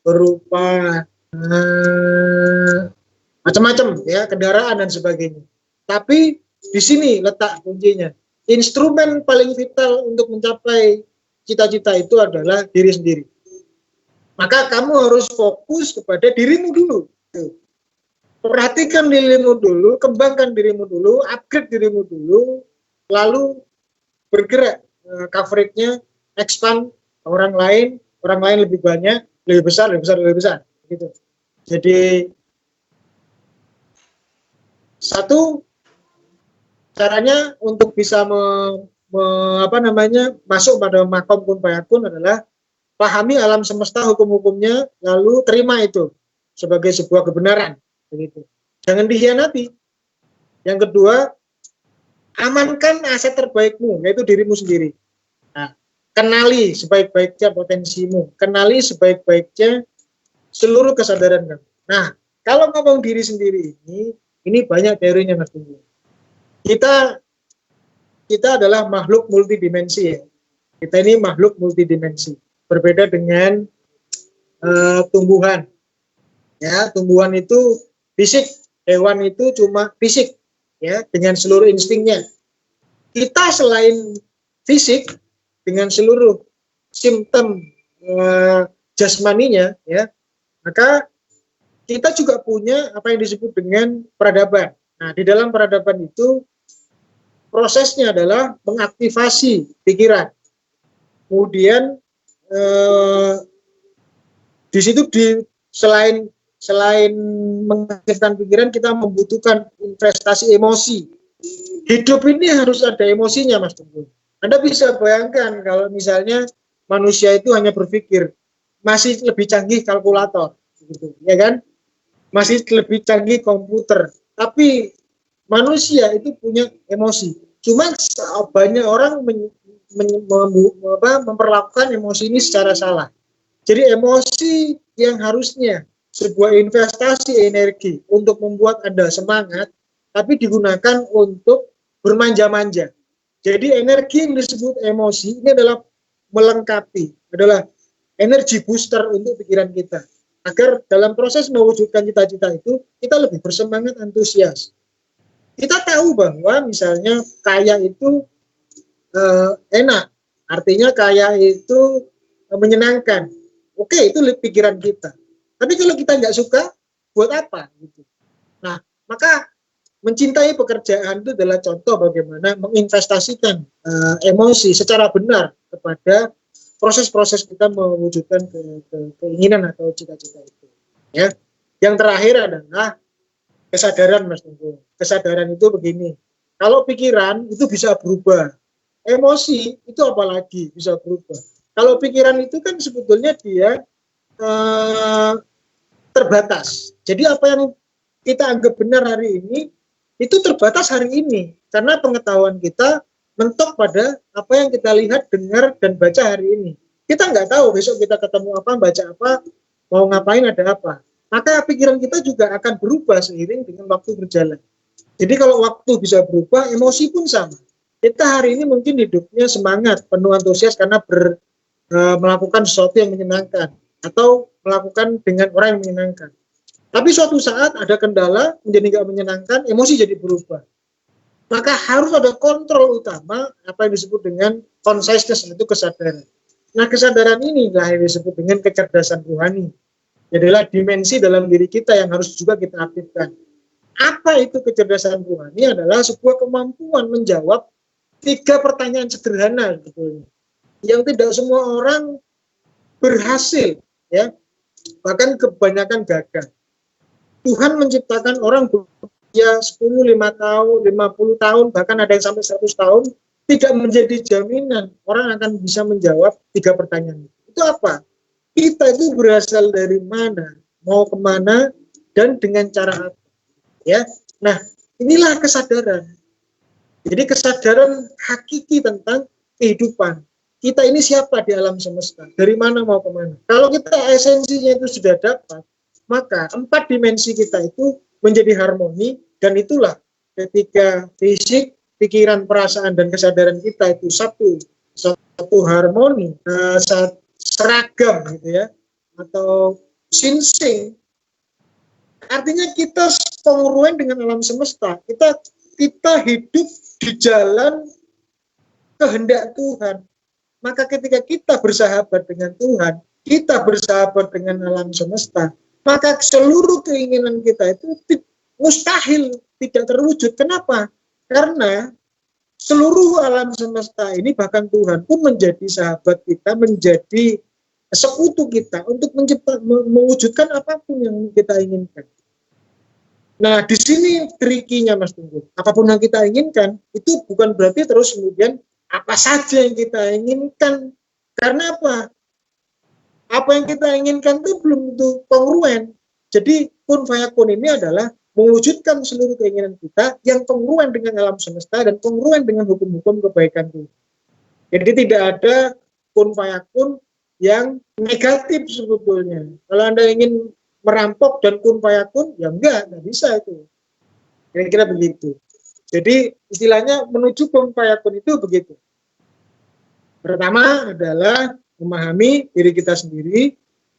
berupa macam-macam ya, kendaraan dan sebagainya. Tapi di sini letak kuncinya. Instrumen paling vital untuk mencapai cita-cita itu adalah diri sendiri. Maka kamu harus fokus kepada dirimu dulu. Perhatikan dirimu dulu, kembangkan dirimu dulu, upgrade dirimu dulu, lalu bergerak coveragenya, expand orang lain lebih banyak, lebih besar, gitu. Jadi satu caranya untuk bisa masuk pada makom kun fayakun adalah pahami alam semesta, hukum-hukumnya, lalu terima itu sebagai sebuah kebenaran. Begitu. Jangan dikhianati. Yang kedua, amankan aset terbaikmu, yaitu dirimu sendiri. Nah, kenali sebaik-baiknya potensimu, kenali sebaik-baiknya seluruh kesadaran kamu. Nah, kalau ngomong diri sendiri ini banyak teorinya, Mas Tunggu. Kita adalah makhluk multidimensi ya. Kita ini makhluk multidimensi. Berbeda dengan tumbuhan. Ya, tumbuhan itu fisik, hewan itu cuma fisik ya, dengan seluruh instingnya. Kita selain fisik dengan seluruh simptom jasmaninya ya, maka kita juga punya apa yang disebut dengan peradaban. Nah, di dalam peradaban itu prosesnya adalah mengaktifasi pikiran. Kemudian di situ selain mengaktifkan pikiran, kita membutuhkan investasi emosi. Hidup ini harus ada emosinya, Mas Tunggu. Anda bisa bayangkan kalau misalnya manusia itu hanya berpikir, masih lebih canggih kalkulator, gitu, ya kan? Masih lebih canggih komputer. Tapi manusia itu punya emosi. Cuma banyak orang memperlakukan emosi ini secara salah. Jadi emosi yang harusnya sebuah investasi energi untuk membuat Anda semangat, tapi digunakan untuk bermanja-manja. Jadi energi yang disebut emosi ini adalah melengkapi, adalah energi booster untuk pikiran kita. Agar dalam proses mewujudkan cita-cita itu, kita lebih bersemangat, antusias. Kita tahu bahwa misalnya kaya itu enak, artinya kaya itu menyenangkan. Oke, itu pikiran kita. Tapi kalau kita nggak suka, buat apa? Gitu. Nah, maka mencintai pekerjaan itu adalah contoh bagaimana menginvestasikan emosi secara benar kepada proses-proses kita mewujudkan keinginan atau cita-cita itu. Ya, yang terakhir adalah kesadaran, Mas Tunggu. Kesadaran itu begini. Kalau pikiran itu bisa berubah, emosi itu apalagi bisa berubah. Kalau pikiran itu kan sebetulnya dia terbatas. Jadi apa yang kita anggap benar hari ini itu terbatas hari ini karena pengetahuan kita mentok pada apa yang kita lihat, dengar, dan baca hari ini. Kita nggak tahu besok kita ketemu apa, baca apa, mau ngapain, ada apa. Maka pikiran kita juga akan berubah seiring dengan waktu berjalan. Jadi kalau waktu bisa berubah, emosi pun sama. Kita hari ini mungkin hidupnya semangat, penuh antusias karena melakukan sesuatu yang menyenangkan atau melakukan dengan orang yang menyenangkan. Tapi suatu saat ada kendala menjadi nggak menyenangkan, emosi jadi berubah. Maka harus ada kontrol utama apa yang disebut dengan consciousness, itu kesadaran. Nah, kesadaran inilah yang disebut dengan kecerdasan rohani. Adalah dimensi dalam diri kita yang harus juga kita aktifkan. Apa itu kecerdasan rohani? Adalah sebuah kemampuan menjawab 3 pertanyaan sederhana sebetulnya, yang tidak semua orang berhasil, ya, bahkan kebanyakan gagal. Tuhan menciptakan orang berusia 10, 5 tahun, 50 tahun, bahkan ada yang sampai 100 tahun, tidak menjadi jaminan orang akan bisa menjawab 3 pertanyaan. Itu apa? Kita itu berasal dari mana, mau kemana, dan dengan cara apa. Ya, nah inilah kesadaran. Jadi kesadaran hakiki tentang kehidupan. Kita ini siapa di alam semesta, dari mana mau kemana. Kalau kita esensinya itu sudah dapat, maka 4 dimensi kita itu menjadi harmoni, dan itulah ketika fisik, pikiran, perasaan, dan kesadaran kita itu satu harmoni, seragam gitu ya, atau sinsing. Artinya kita kongruent dengan alam semesta. Kita hidup di jalan kehendak Tuhan. Maka ketika kita bersahabat dengan Tuhan, kita bersahabat dengan alam semesta, maka seluruh keinginan kita itu mustahil tidak terwujud. Kenapa? Karena seluruh alam semesta ini, bahkan Tuhan pun menjadi sahabat kita, menjadi sekutu kita untuk mewujudkan apapun yang kita inginkan. Nah, di sini trikinya Mas Tunggul. Apapun yang kita inginkan, itu bukan berarti terus kemudian apa saja yang kita inginkan. Karena apa? Apa yang kita inginkan itu belum tentu kongruen. Jadi kun fayakun ini adalah mewujudkan seluruh keinginan kita yang kongruen dengan alam semesta dan kongruen dengan hukum-hukum kebaikan itu. Jadi tidak ada kun fayakun yang negatif sebetulnya. Kalau Anda ingin merampok dan kun fayakun, ya enggak bisa itu. Kira-kira begitu. Jadi istilahnya menuju kun fayakun itu begitu. Pertama adalah memahami diri kita sendiri,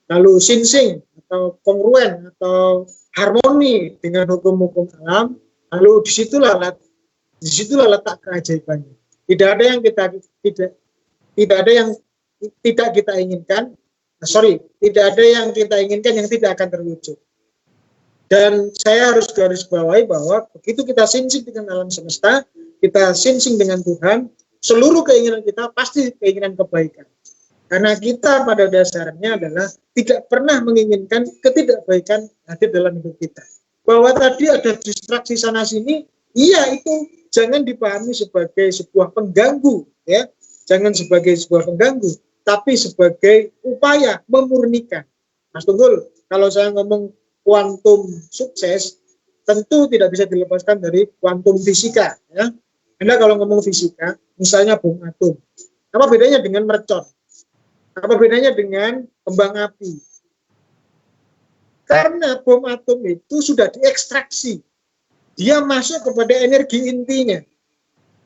lalu sinsing atau kongruen atau harmoni dengan hukum-hukum alam, lalu disitulah letak keajaibannya. Tidak ada yang tidak ada yang tidak kita inginkan, tidak ada yang kita inginkan yang tidak akan terwujud. Dan saya harus garis bawahi bahwa begitu kita sinsing dengan alam semesta, kita sinsing dengan Tuhan, seluruh keinginan kita pasti keinginan kebaikan. Karena kita pada dasarnya adalah tidak pernah menginginkan ketidakbaikan hadir dalam hidup kita. Bahwa tadi ada distraksi sana sini, iya itu jangan dipahami sebagai sebuah pengganggu, ya, jangan sebagai sebuah pengganggu, tapi sebagai upaya memurnikan. Mas Tunggul, kalau saya ngomong kuantum sukses, tentu tidak bisa dilepaskan dari kuantum fisika. Ya. Anda kalau ngomong fisika, misalnya bom atom, apa bedanya dengan mercon? Apa bedanya dengan kembang api? Karena bom atom itu sudah diekstraksi. Dia masuk kepada energi intinya.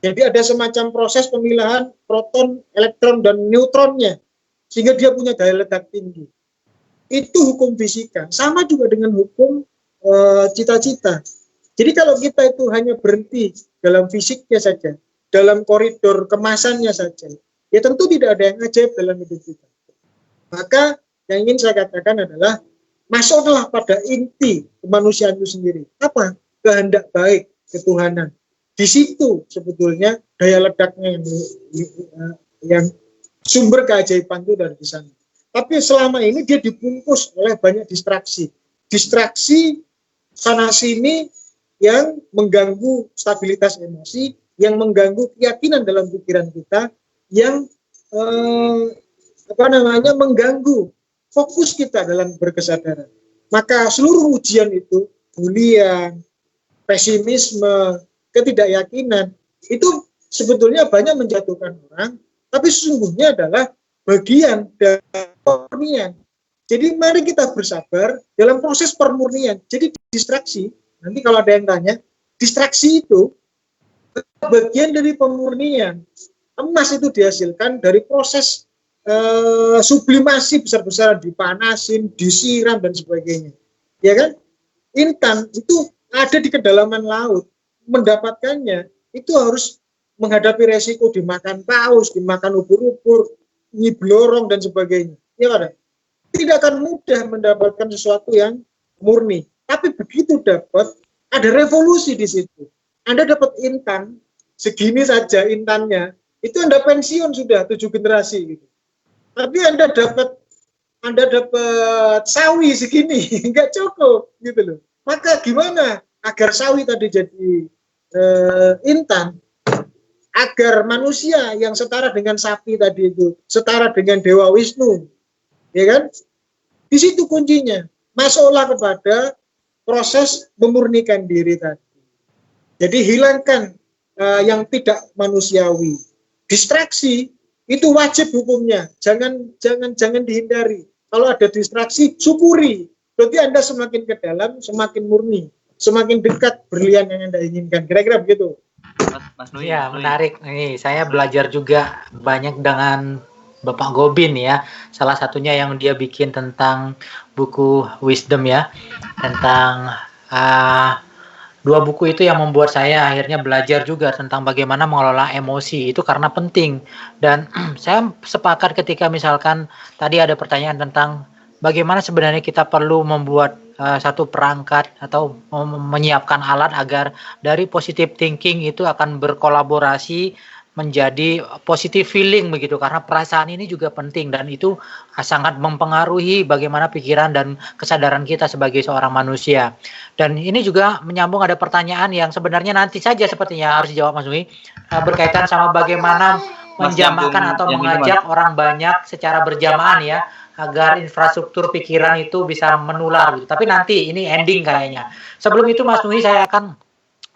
Jadi ada semacam proses pemilahan proton, elektron, dan neutronnya. Sehingga dia punya daya ledak tinggi. Itu hukum fisika. Sama juga dengan hukum cita-cita. Jadi kalau kita itu hanya berhenti dalam fisiknya saja, dalam koridor kemasannya saja, ya tentu tidak ada yang ajaib dalam hidup kita. Maka yang ingin saya katakan adalah masuklah pada inti kemanusiaan itu sendiri. Apa? Kehendak baik, ketuhanan. Di situ sebetulnya daya ledaknya yang sumber keajaiban itu dari di sana. Tapi selama ini dia dibungkus oleh banyak distraksi. Distraksi sana sini yang mengganggu stabilitas emosi, yang mengganggu keyakinan dalam pikiran kita, yang mengganggu fokus kita dalam berkesadaran. Maka seluruh ujian itu, bulian, pesimisme, ketidakyakinan, itu sebetulnya banyak menjatuhkan orang, tapi sesungguhnya adalah bagian dari pemurnian. Jadi mari kita bersabar dalam proses permurnian. Jadi distraksi, nanti kalau ada yang tanya, distraksi itu bagian dari pemurnian. Emas itu dihasilkan dari proses sublimasi besar-besaran, dipanasin, disiram dan sebagainya. Ya kan? Intan itu ada di kedalaman laut. Mendapatkannya itu harus menghadapi resiko dimakan paus, dimakan ubur-ubur, nyiblorong dan sebagainya. Ya kan? Tidak akan mudah mendapatkan sesuatu yang murni. Tapi begitu dapat, ada revolusi di situ. Anda dapat intan, segini saja intannya, itu Anda pensiun sudah 7 generasi gitu. Tapi Anda dapat sawi segini, nggak cukup gitu loh. Maka gimana agar sawi tadi jadi intan, agar manusia yang setara dengan sapi tadi itu setara dengan Dewa Wisnu, ya kan? Di situ kuncinya. Masuklah kepada proses memurnikan diri tadi. Jadi hilangkan yang tidak manusiawi. Distraksi itu wajib hukumnya, jangan dihindari. Kalau ada distraksi, syukuri. Berarti Anda semakin ke dalam, semakin murni, semakin dekat berlian yang Anda inginkan. Kira-kira begitu. Mas Nui, ya, menarik. Nih, saya belajar juga banyak dengan Bapak Gobin ya. Salah satunya yang dia bikin tentang buku Wisdom ya, tentang 2 buku itu yang membuat saya akhirnya belajar juga tentang bagaimana mengelola emosi. Itu karena penting. Dan saya sepakat ketika misalkan tadi ada pertanyaan tentang bagaimana sebenarnya kita perlu membuat satu perangkat atau menyiapkan alat agar dari positive thinking itu akan berkolaborasi menjadi positive feeling begitu, karena perasaan ini juga penting dan itu sangat mempengaruhi bagaimana pikiran dan kesadaran kita sebagai seorang manusia. Dan ini juga menyambung ada pertanyaan yang sebenarnya nanti saja sepertinya harus dijawab Mas Nui, berkaitan sama bagaimana menjamaahkan atau mengajak orang banyak secara berjamaah ya, agar infrastruktur pikiran itu bisa menular gitu. Tapi nanti ini ending kayaknya. Sebelum itu Mas Nui, saya akan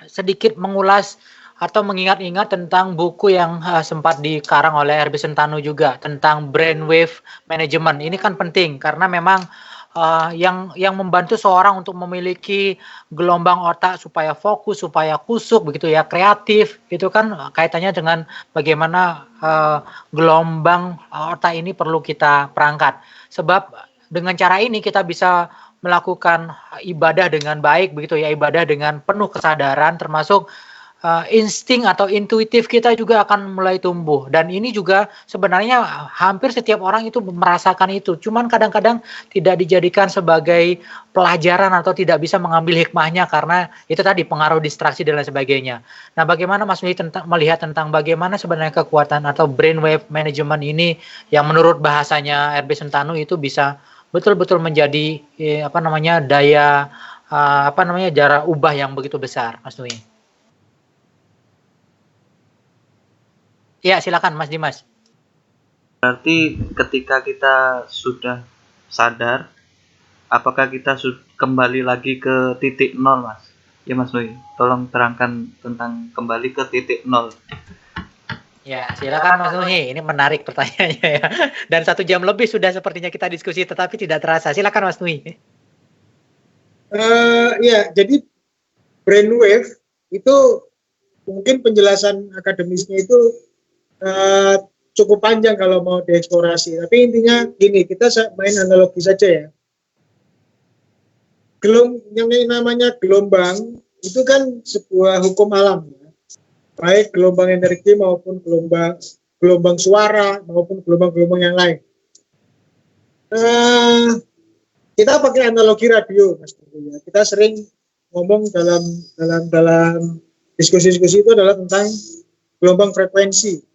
sedikit mengulas atau mengingat-ingat tentang buku yang sempat dikarang oleh Herbie Sentanu juga tentang brainwave management. Ini kan penting karena memang yang membantu seorang untuk memiliki gelombang otak supaya fokus, supaya kusuk begitu ya, kreatif, itu kan kaitannya dengan bagaimana gelombang otak ini perlu kita perangkat. Sebab dengan cara ini kita bisa melakukan ibadah dengan baik begitu ya, ibadah dengan penuh kesadaran, termasuk insting atau intuitif kita juga akan mulai tumbuh. Dan ini juga sebenarnya hampir setiap orang itu merasakan itu. Cuman kadang-kadang tidak dijadikan sebagai pelajaran atau tidak bisa mengambil hikmahnya karena itu tadi pengaruh distraksi dan lain sebagainya. Nah, bagaimana Mas Nui melihat tentang bagaimana sebenarnya kekuatan atau brainwave management ini yang menurut bahasanya Herbie Sentanu itu bisa betul-betul menjadi daya jarak ubah yang begitu besar, Mas Nui. Ya, silakan Mas Dimas. Berarti ketika kita sudah sadar, apakah kita kembali lagi ke titik nol, Mas? Ya, Mas Nui, tolong terangkan tentang kembali ke titik nol. Ya, silakan Mas Nui. Ini menarik pertanyaannya ya. Dan 1 jam lebih sudah sepertinya kita diskusi, tetapi tidak terasa. Silakan Mas Nui. Ya, jadi brainwave itu mungkin penjelasan akademisnya itu cukup panjang kalau mau dieksplorasi. Tapi intinya gini, kita main analogi saja ya. Yang namanya gelombang itu kan sebuah hukum alam ya. Baik gelombang energi maupun gelombang suara maupun gelombang-gelombang yang lain. Kita pakai analogi radio, Mas. Kita sering ngomong dalam diskusi-diskusi itu adalah tentang gelombang frekuensi.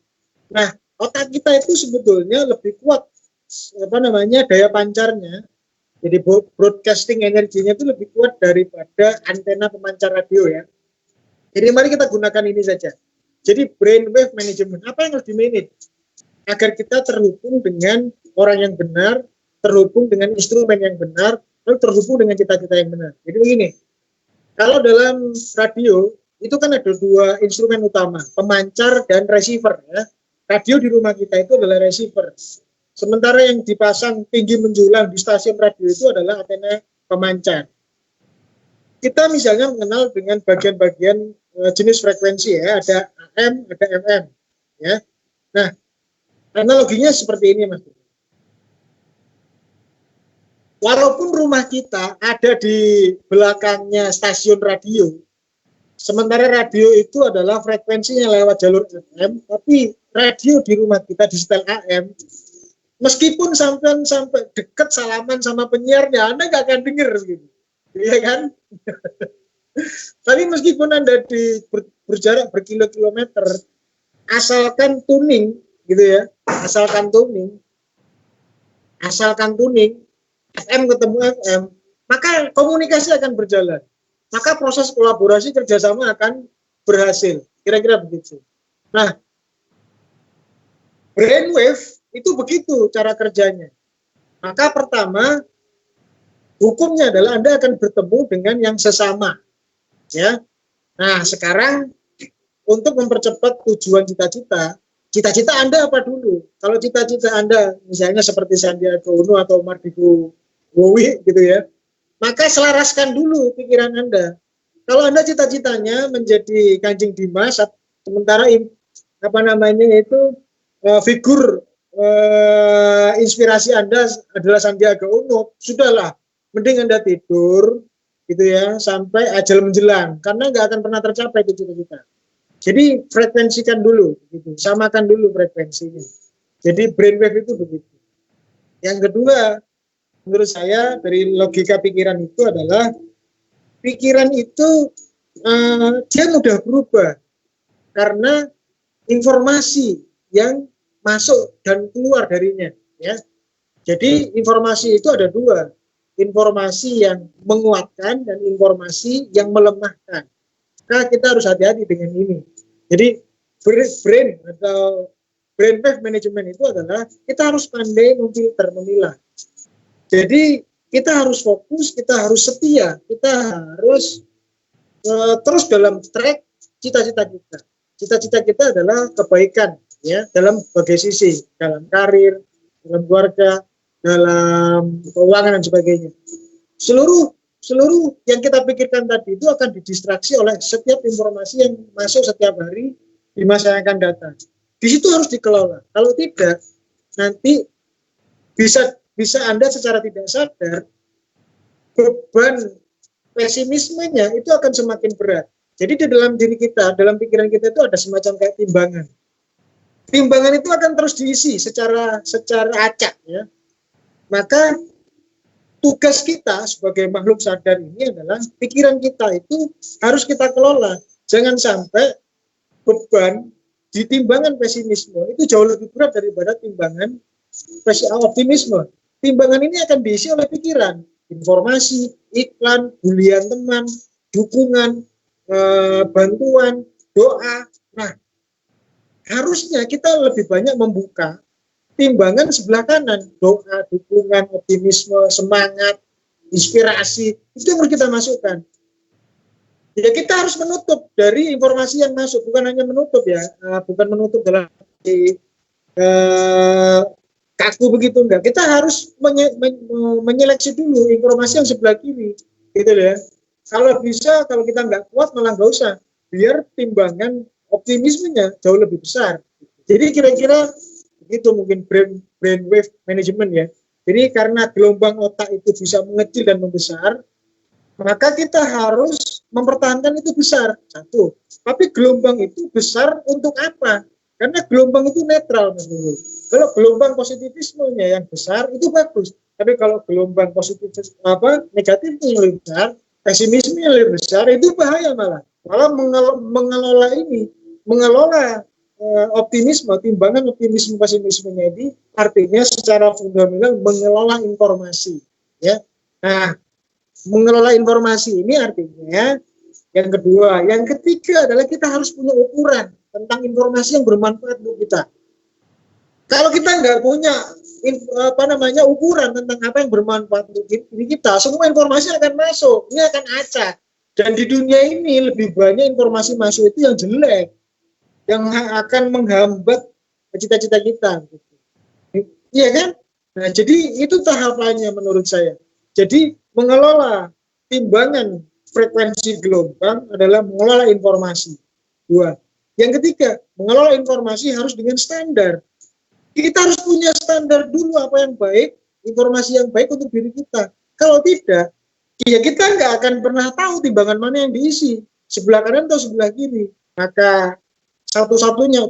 Nah, otak kita itu sebetulnya lebih kuat daya pancarnya. Jadi broadcasting energinya itu lebih kuat daripada antena pemancar radio ya. Jadi mari kita gunakan ini saja. Jadi brainwave management, apa yang harus di-manage? Agar kita terhubung dengan orang yang benar, terhubung dengan instrumen yang benar, lalu terhubung dengan cita-cita yang benar. Jadi begini, kalau dalam radio itu kan ada 2 instrumen utama, pemancar dan receiver ya. Radio di rumah kita itu adalah receiver. Sementara yang dipasang tinggi menjulang di stasiun radio itu adalah antena pemancar. Kita misalnya mengenal dengan bagian-bagian jenis frekuensi ya, ada AM, ada FM ya. Nah, analoginya seperti ini Mas. Walaupun rumah kita ada di belakangnya stasiun radio, sementara radio itu adalah frekuensinya lewat jalur FM, tapi radio di rumah kita di setel AM, meskipun sampai dekat salaman sama penyiarnya, Anda nggak akan dengar gitu, iya kan? Tapi meskipun Anda berjarak berkilo-kilometer, asalkan tuning, gitu ya, asalkan tuning, FM ketemu FM, maka komunikasi akan berjalan. Maka proses kolaborasi kerjasama akan berhasil. Kira-kira begitu. Nah, brainwave itu begitu cara kerjanya. Maka pertama, hukumnya adalah Anda akan bertemu dengan yang sesama. Ya. Nah, sekarang untuk mempercepat tujuan cita-cita Anda apa dulu? Kalau cita-cita Anda misalnya seperti Sandiaga Uno atau Mardigu Wowi gitu ya, maka selaraskan dulu pikiran Anda. Kalau Anda cita-citanya menjadi Kanjeng Dimas, sementara figur inspirasi Anda adalah Sandiaga Uno, sudahlah, mending Anda tidur gitu ya sampai ajal menjelang, karena nggak akan pernah tercapai itu cita-cita. Jadi frekuensikan dulu, gitu. Samakan dulu frekuensinya. Jadi brainwave itu begitu. Yang kedua, menurut saya dari logika pikiran itu adalah pikiran itu dia mudah berubah karena informasi yang masuk dan keluar darinya, ya. Jadi informasi itu ada dua, informasi yang menguatkan dan informasi yang melemahkan. Nah, kita harus hati-hati dengan ini. Jadi brain atau brainwave management itu adalah kita harus pandai memfilter, memilah. Jadi kita harus fokus, kita harus setia, kita harus terus dalam track cita-cita kita. Cita-cita kita adalah kebaikan, ya, dalam berbagai sisi, dalam karir, dalam keluarga, dalam keuangan dan sebagainya. Seluruh yang kita pikirkan tadi itu akan didistraksi oleh setiap informasi yang masuk setiap hari di masa yang akan datang. Di situ harus dikelola. Kalau tidak, nanti bisa Anda secara tidak sadar beban pesimismenya itu akan semakin berat. Jadi di dalam diri kita, dalam pikiran kita itu ada semacam kayak timbangan. Timbangan itu akan terus diisi secara acak, ya. Maka tugas kita sebagai makhluk sadar ini adalah pikiran kita itu harus kita kelola. Jangan sampai beban di timbangan pesimisme itu jauh lebih berat daripada timbangan optimisme. Timbangan ini akan diisi oleh pikiran, informasi, iklan, bulian teman, dukungan, bantuan, doa. Nah, harusnya kita lebih banyak membuka timbangan sebelah kanan, doa, dukungan, optimisme, semangat, inspirasi, itu yang harus kita masukkan. Ya, kita harus menutup dari informasi yang masuk, bukan hanya menutup, ya, bukan menutup dalam kaku begitu, enggak. Kita harus menyeleksi dulu informasi yang sebelah kiri, gitu ya. Kalau bisa, kalau kita nggak kuat malah nggak usah, biar timbangan optimismenya jauh lebih besar. Jadi kira-kira begitu mungkin brainwave management, ya. Jadi karena gelombang otak itu bisa mengecil dan membesar, maka kita harus mempertahankan itu besar, satu. Tapi gelombang itu besar untuk apa? Karena gelombang itu netral, Mas Nurul. Kalau gelombang positivismenya yang besar itu bagus, tapi kalau gelombang negatifnya yang lebih besar, pesimisme yang lebih besar, itu bahaya malah mengelola optimisme, timbangan optimisme pesimismenya ini artinya secara fundamental mengelola informasi, ya. Nah, mengelola informasi ini artinya yang kedua, yang ketiga adalah kita harus punya ukuran tentang informasi yang bermanfaat untuk kita. Kalau kita nggak punya ukuran tentang apa yang bermanfaat untuk diri kita, semua informasi akan masuk, ini akan acak. Dan di dunia ini lebih banyak informasi masuk itu yang jelek, yang akan menghambat cita-cita kita. Iya kan? Nah, jadi itu tahapannya menurut saya. Jadi mengelola timbangan frekuensi gelombang adalah mengelola informasi. Dua. Yang ketiga, mengelola informasi harus dengan standar. Kita harus punya standar dulu apa yang baik, informasi yang baik untuk diri kita. Kalau tidak, ya kita nggak akan pernah tahu timbangan mana yang diisi, sebelah kanan atau sebelah kiri. Maka satu-satunya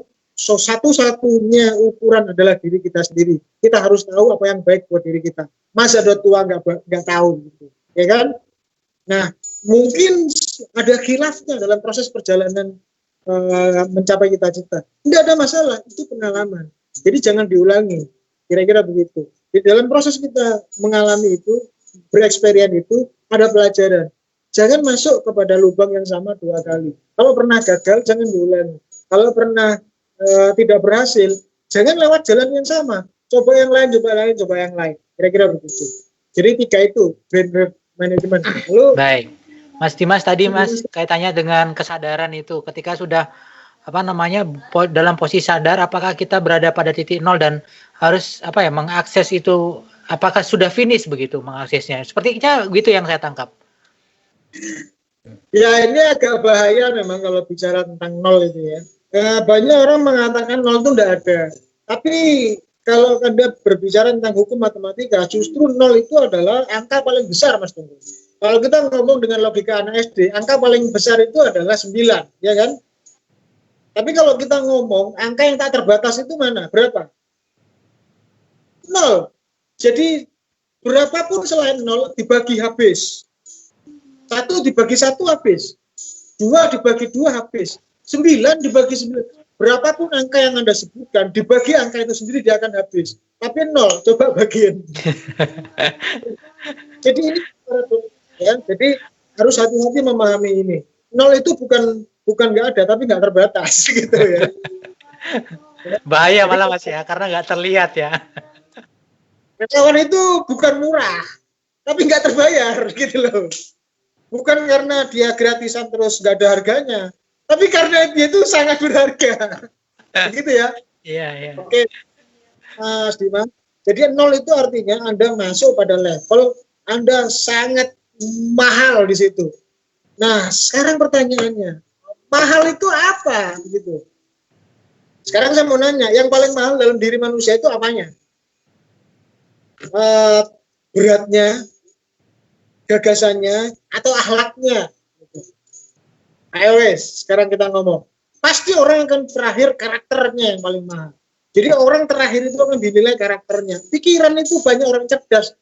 ukuran adalah diri kita sendiri. Kita harus tahu apa yang baik buat diri kita. Masa ada tua nggak tahu, gitu, ya kan? Nah, mungkin ada khilafnya dalam proses perjalanan mencapai cita-cita. Tidak ada masalah, itu pengalaman. Jadi jangan diulangi, kira-kira begitu. Di dalam proses kita mengalami itu, bereksperience itu, ada pelajaran. Jangan masuk kepada lubang yang sama 2 kali. Kalau pernah gagal, jangan diulangi. Kalau pernah tidak berhasil, jangan lewat jalan yang sama. Coba yang lain, coba yang lain. Kira-kira begitu. Jadi 3 itu, brainwave management. Lalu, baik, Mas Dimas tadi Mas kaitannya dengan kesadaran itu, ketika sudah dalam posisi sadar, apakah kita berada pada titik nol dan harus mengakses itu, apakah sudah finish begitu mengaksesnya? Sepertinya gitu yang saya tangkap. Ya, ini agak bahaya memang kalau bicara tentang nol itu, ya. Banyak orang mengatakan nol itu tidak ada. Tapi kalau Anda berbicara tentang hukum matematika, justru nol itu adalah angka paling besar, Mas Tunggu. Kalau kita ngomong dengan logika anak SD, angka paling besar itu adalah 9, ya kan? Tapi kalau kita ngomong, angka yang tak terbatas itu mana? Berapa? 0. Jadi Berapapun selain 0 dibagi habis. 1 dibagi 1 habis. 2 dibagi 2 habis. 9 dibagi 9. Berapapun angka yang Anda sebutkan, dibagi angka itu sendiri dia akan habis. Tapi 0, coba bagian. Jadi ini ya. Jadi harus hati-hati memahami ini. 0 itu bukan nggak ada, tapi nggak terbatas gitu ya. Bahaya malah Mas ya, karena nggak terlihat ya. Kawan itu bukan murah, tapi nggak terbayar gitu loh. Bukan karena dia gratisan terus nggak ada harganya, tapi karena dia itu sangat berharga. Gitu ya. Iya, iya. Oke, Mas Dimas. Jadi 0 itu artinya Anda masuk pada level Anda sangat mahal di situ. Nah, sekarang pertanyaannya, mahal itu apa? Gitu. Sekarang saya mau nanya, yang paling mahal dalam diri manusia itu apanya? Beratnya, gagasannya, atau akhlaknya? Ayo wes, sekarang kita ngomong. Pasti orang akan terakhir karakternya yang paling mahal. Jadi orang terakhir itu akan dinilai karakternya. Pikiran itu banyak orang cerdas,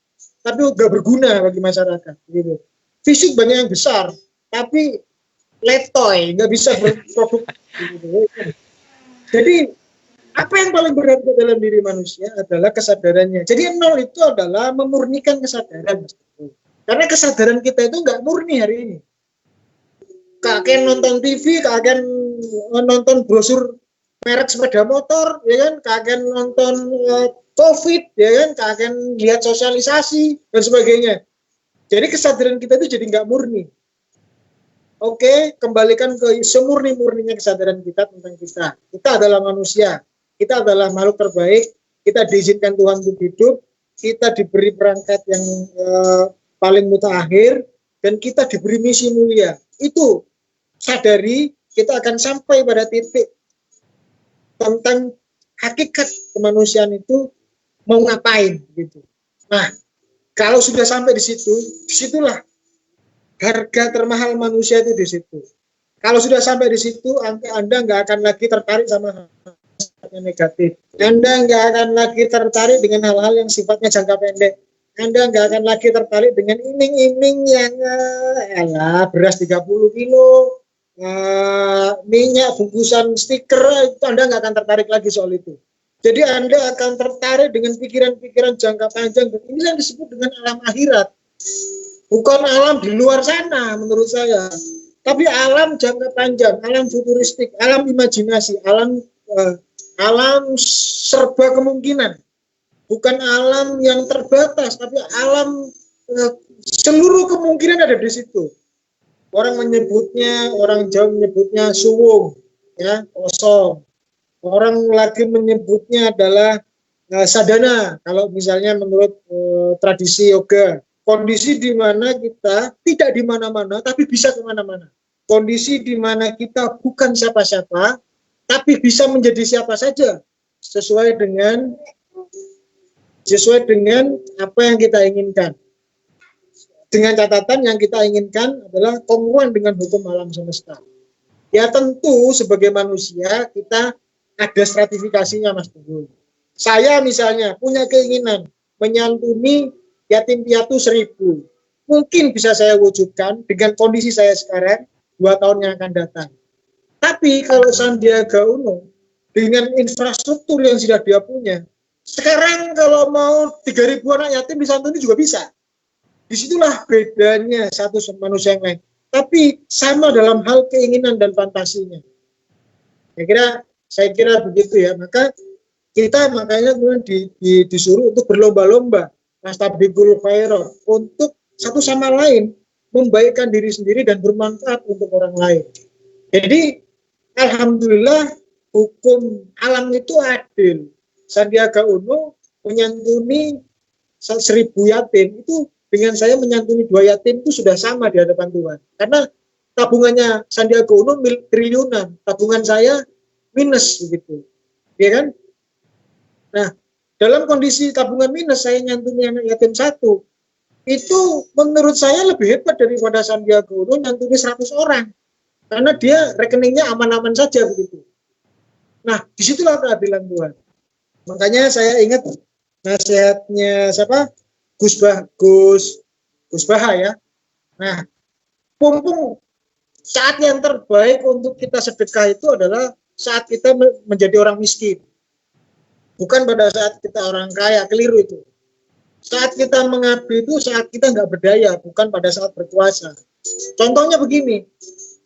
tapi gak berguna bagi masyarakat. Gitu. Fisik banyak yang besar, tapi letoy, nggak bisa berproduk. Gitu. Jadi apa yang paling berharga dalam diri manusia adalah kesadarannya. Jadi 0 itu adalah memurnikan kesadaran. Karena kesadaran kita itu nggak murni hari ini. Kakek nonton TV, kakek nonton brosur merek sepeda motor, ya kan? Kakek nonton COVID, ya kan? Kakek lihat sosialisasi dan sebagainya. Jadi kesadaran kita itu jadi nggak murni. Oke, kembalikan ke semurni-murninya kesadaran kita tentang kita. Kita adalah manusia. Kita adalah makhluk terbaik, kita diizinkan Tuhan untuk hidup, kita diberi perangkat yang paling mutakhir, dan kita diberi misi mulia. Itu sadari, kita akan sampai pada titik tentang hakikat kemanusiaan itu mau ngapain gitu. Nah, kalau sudah sampai di situ, disitulah harga termahal manusia itu di situ. Kalau sudah sampai di situ, Anda nggak akan lagi tertarik sama yang negatif. Anda nggak akan lagi tertarik dengan hal-hal yang sifatnya jangka pendek. Anda nggak akan lagi tertarik dengan iming-iming yang beras 30 kilo, minyak bungkusan stiker, itu Anda nggak akan tertarik lagi soal itu. Jadi Anda akan tertarik dengan pikiran-pikiran jangka panjang. Dan ini yang disebut dengan alam akhirat. Bukan alam di luar sana menurut saya. Tapi alam jangka panjang, alam futuristik, alam imajinasi, alam serba kemungkinan. Bukan alam yang terbatas, tapi alam seluruh kemungkinan ada di situ. Orang Jawa menyebutnya suwung, ya, kosong. Orang lagi menyebutnya adalah sadhana, kalau misalnya menurut tradisi yoga. Kondisi di mana kita tidak di mana-mana, tapi bisa kemana-mana. Kondisi di mana kita bukan siapa-siapa, tapi bisa menjadi siapa saja sesuai dengan apa yang kita inginkan. Dengan catatan yang kita inginkan adalah kongruan dengan hukum alam semesta. Ya tentu sebagai manusia kita ada stratifikasinya, Mas Teguh. Saya misalnya punya keinginan menyantuni yatim piatu 1000. Mungkin bisa saya wujudkan dengan kondisi saya sekarang 2 tahun yang akan datang. Tapi kalau Sandiaga Uno dengan infrastruktur yang sudah dia punya, sekarang kalau mau 3000 anak yatim disantuni juga bisa. Disitulah bedanya satu sama manusia yang lain. Tapi sama dalam hal keinginan dan fantasinya. Saya kira begitu ya. Maka kita makanya disuruh untuk berlomba-lomba, nastabiqul khairat, untuk satu sama lain membaikkan diri sendiri dan bermanfaat untuk orang lain. Jadi alhamdulillah hukum alam itu adil. Sandiaga Uno menyantuni 1000 yatim, itu dengan saya menyantuni 2 yatim itu sudah sama di hadapan Tuhan. Karena tabungannya Sandiaga Uno triliunan, tabungan saya minus begitu. Ya kan? Nah, dalam kondisi tabungan minus saya nyantuni anak yatim 1, itu menurut saya lebih hebat daripada Sandiaga Uno nyantuni 100 orang. Karena dia rekeningnya aman-aman saja begitu. Nah, disitulah keadilan Tuhan. Makanya saya ingat nasihatnya Gus Baha ya. Nah, mumpung saat yang terbaik untuk kita sedekah itu adalah saat kita menjadi orang miskin. Bukan pada saat kita orang kaya, keliru itu. Saat kita mengabdi itu saat kita nggak berdaya, bukan pada saat berkuasa. Contohnya begini,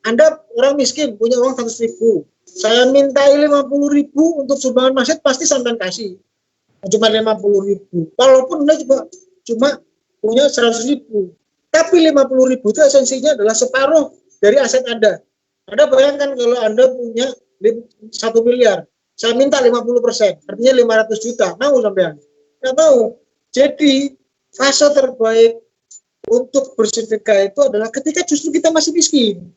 Anda orang miskin, punya uang 100.000. Saya mintai 50.000 untuk sumbangan masjid, pasti sampean kasih. Cuma 50.000. Walaupun Anda juga cuma punya 100.000. Tapi 50.000 itu esensinya adalah separuh dari aset Anda. Anda bayangkan kalau Anda punya 1 miliar, saya minta 50%, artinya 500 juta. Mau sampean? Nggak mau. Jadi fase terbaik untuk bersedekah itu adalah ketika justru kita masih miskin.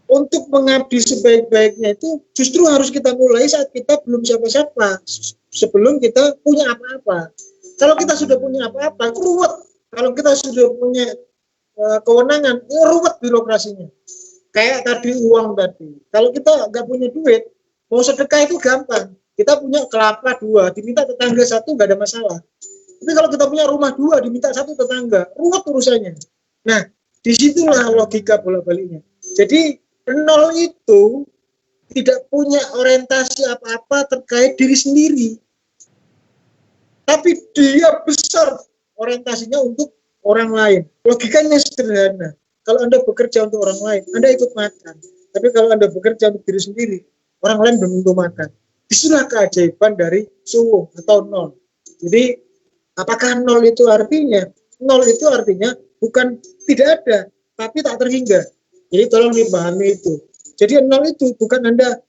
Untuk mengabdi sebaik-baiknya itu justru harus kita mulai saat kita belum siapa-siapa, sebelum kita punya apa-apa. Kalau kita sudah punya apa-apa, ruwet. Kalau kita sudah punya kewenangan, ruwet birokrasinya. Kayak tadi uang tadi. Kalau kita nggak punya duit, mau sedekah itu gampang. Kita punya kelapa 2, diminta tetangga 1 nggak ada masalah. Tapi kalau kita punya rumah 2, diminta 1 tetangga, ruwet urusannya. Nah, disitulah logika bolak-baliknya. Jadi 0 itu tidak punya orientasi apa-apa terkait diri sendiri. Tapi dia besar orientasinya untuk orang lain. Logikanya sederhana. Kalau Anda bekerja untuk orang lain, Anda ikut makan. Tapi kalau Anda bekerja untuk diri sendiri, orang lain belum tentu makan. Disitulah keajaiban dari suwung atau 0. Jadi, apakah 0 itu artinya? 0 itu artinya bukan tidak ada, tapi tak terhingga. Jadi tolong dipahami itu. Jadi 0 itu bukan Anda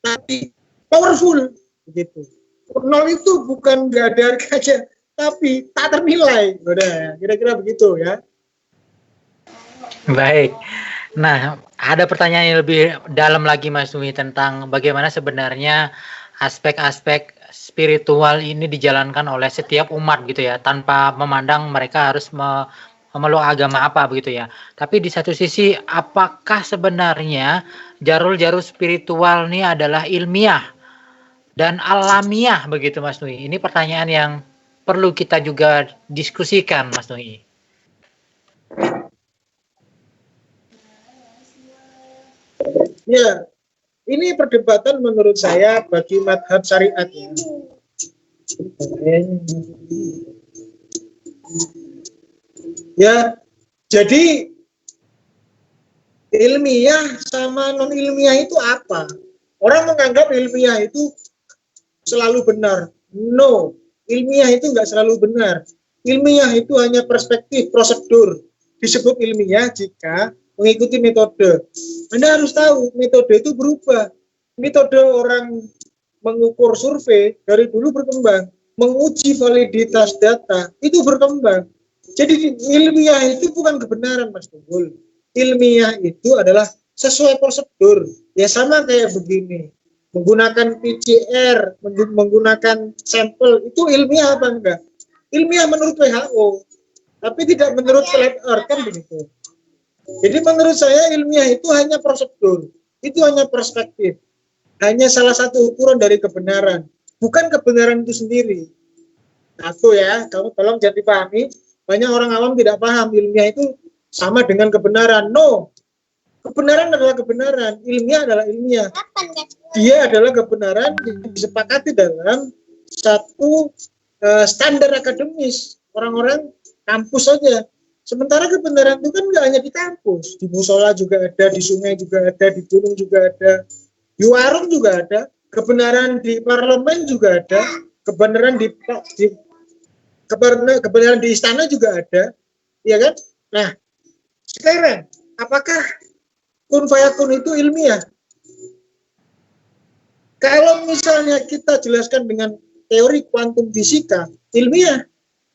tapi powerful begitu. 0 itu bukan nggak ada harganya, tapi tak ternilai. Udah, kira-kira begitu ya. Baik. Nah, ada pertanyaan yang lebih dalam lagi Mas Nui tentang bagaimana sebenarnya aspek-aspek spiritual ini dijalankan oleh setiap umat gitu ya, tanpa memandang mereka harus memeluk agama apa begitu ya. Tapi di satu sisi, apakah sebenarnya jarul-jarul spiritual ini adalah ilmiah dan alamiah begitu Mas Nui? Ini pertanyaan yang perlu kita juga diskusikan Mas Nui. Ya, ini perdebatan menurut saya bagi madhab syariat ya. Ya, jadi ilmiah sama non ilmiah itu apa? Orang menganggap ilmiah itu selalu benar. No, ilmiah itu nggak selalu benar. Ilmiah itu hanya perspektif, prosedur. Disebut ilmiah jika mengikuti metode. Anda harus tahu metode itu berubah. Metode orang mengukur survei dari dulu berkembang. Menguji validitas data itu berkembang. Jadi ilmiah itu bukan kebenaran Mas Tunggul. Ilmiah itu adalah sesuai prosedur. Ya sama kayak begini. Menggunakan PCR, menggunakan sampel, itu ilmiah apa enggak? Ilmiah menurut WHO, tapi tidak menurut flat earth, kan begitu. Jadi menurut saya ilmiah itu hanya prosedur, itu hanya perspektif, hanya salah satu ukuran dari kebenaran, bukan kebenaran itu sendiri. Satu ya, kamu tolong jangan dipahami, banyak orang awam tidak paham ilmiah itu sama dengan kebenaran. No, kebenaran adalah kebenaran, ilmiah adalah ilmiah. Dia adalah kebenaran yang disepakati dalam satu standar akademis orang-orang kampus saja. Sementara kebenaran itu kan nggak hanya di kampus, di musola juga ada, di sungai juga ada, di gunung juga ada, di warung juga ada, kebenaran di parlemen juga ada, kebenaran kebenaran di istana juga ada, ya kan? Nah, sekarang apakah kun fayakun itu ilmiah? Kalau misalnya kita jelaskan dengan teori kuantum fisika, ilmiah,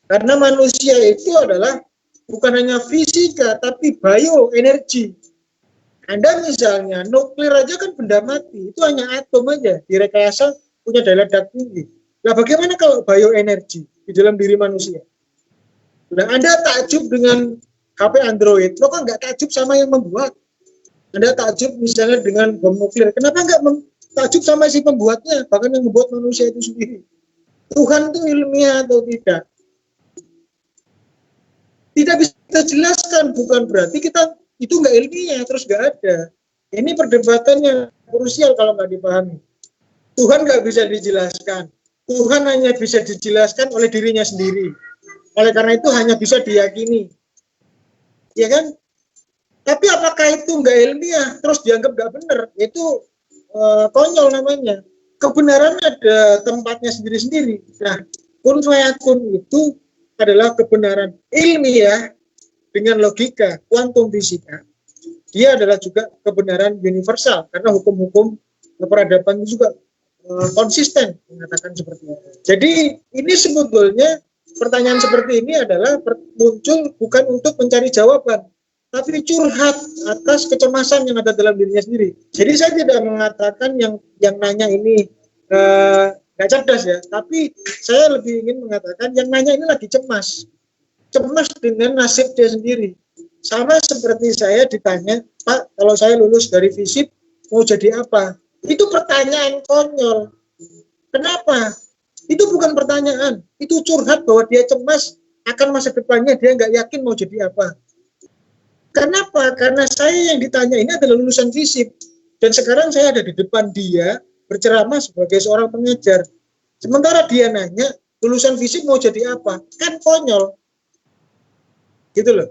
karena manusia itu adalah bukan hanya fisika, tapi bioenergi. Anda misalnya, nuklir aja kan benda mati, itu hanya atom aja, direkayasa punya daya ledak tinggi. Nah bagaimana kalau bioenergi di dalam diri manusia? Nah Anda takjub dengan HP Android, lo kan nggak takjub sama yang membuat. Anda takjub misalnya dengan bom nuklir, kenapa nggak takjub sama si pembuatnya, bahkan yang membuat manusia itu sendiri. Tuhan itu ilmiah atau tidak? Tidak bisa jelaskan, bukan berarti kita itu nggak ilmiah, terus nggak ada. Ini perdebatannya krusial kalau nggak dipahami. Tuhan nggak bisa dijelaskan. Tuhan hanya bisa dijelaskan oleh dirinya sendiri. Oleh karena itu hanya bisa diyakini. Ya kan? Tapi apakah itu nggak ilmiah, terus dianggap nggak benar? Itu konyol namanya. Kebenaran ada tempatnya sendiri-sendiri. Nah, kun fayakun itu adalah kebenaran ilmiah dengan logika kuantum fisika. Dia adalah juga kebenaran universal karena hukum-hukum peradaban juga konsisten mengatakan seperti itu. Jadi ini sebetulnya pertanyaan seperti ini adalah muncul bukan untuk mencari jawaban, tapi curhat atas kecemasan yang ada dalam dirinya sendiri. Jadi saya tidak mengatakan yang nanya ini nggak cerdas ya, tapi saya lebih ingin mengatakan yang nanya ini lagi cemas dengan nasib dia sendiri. Sama seperti saya ditanya, Pak, kalau saya lulus dari FISIP mau jadi apa? Itu pertanyaan konyol. Kenapa? Itu bukan pertanyaan, itu curhat bahwa dia cemas akan masa depannya, dia nggak yakin mau jadi apa. Kenapa? Karena saya yang ditanya ini adalah lulusan FISIP, dan sekarang saya ada di depan dia berceramah sebagai seorang pengajar. Sementara dia nanya lulusan FISIP mau jadi apa? Kan konyol, gitu loh.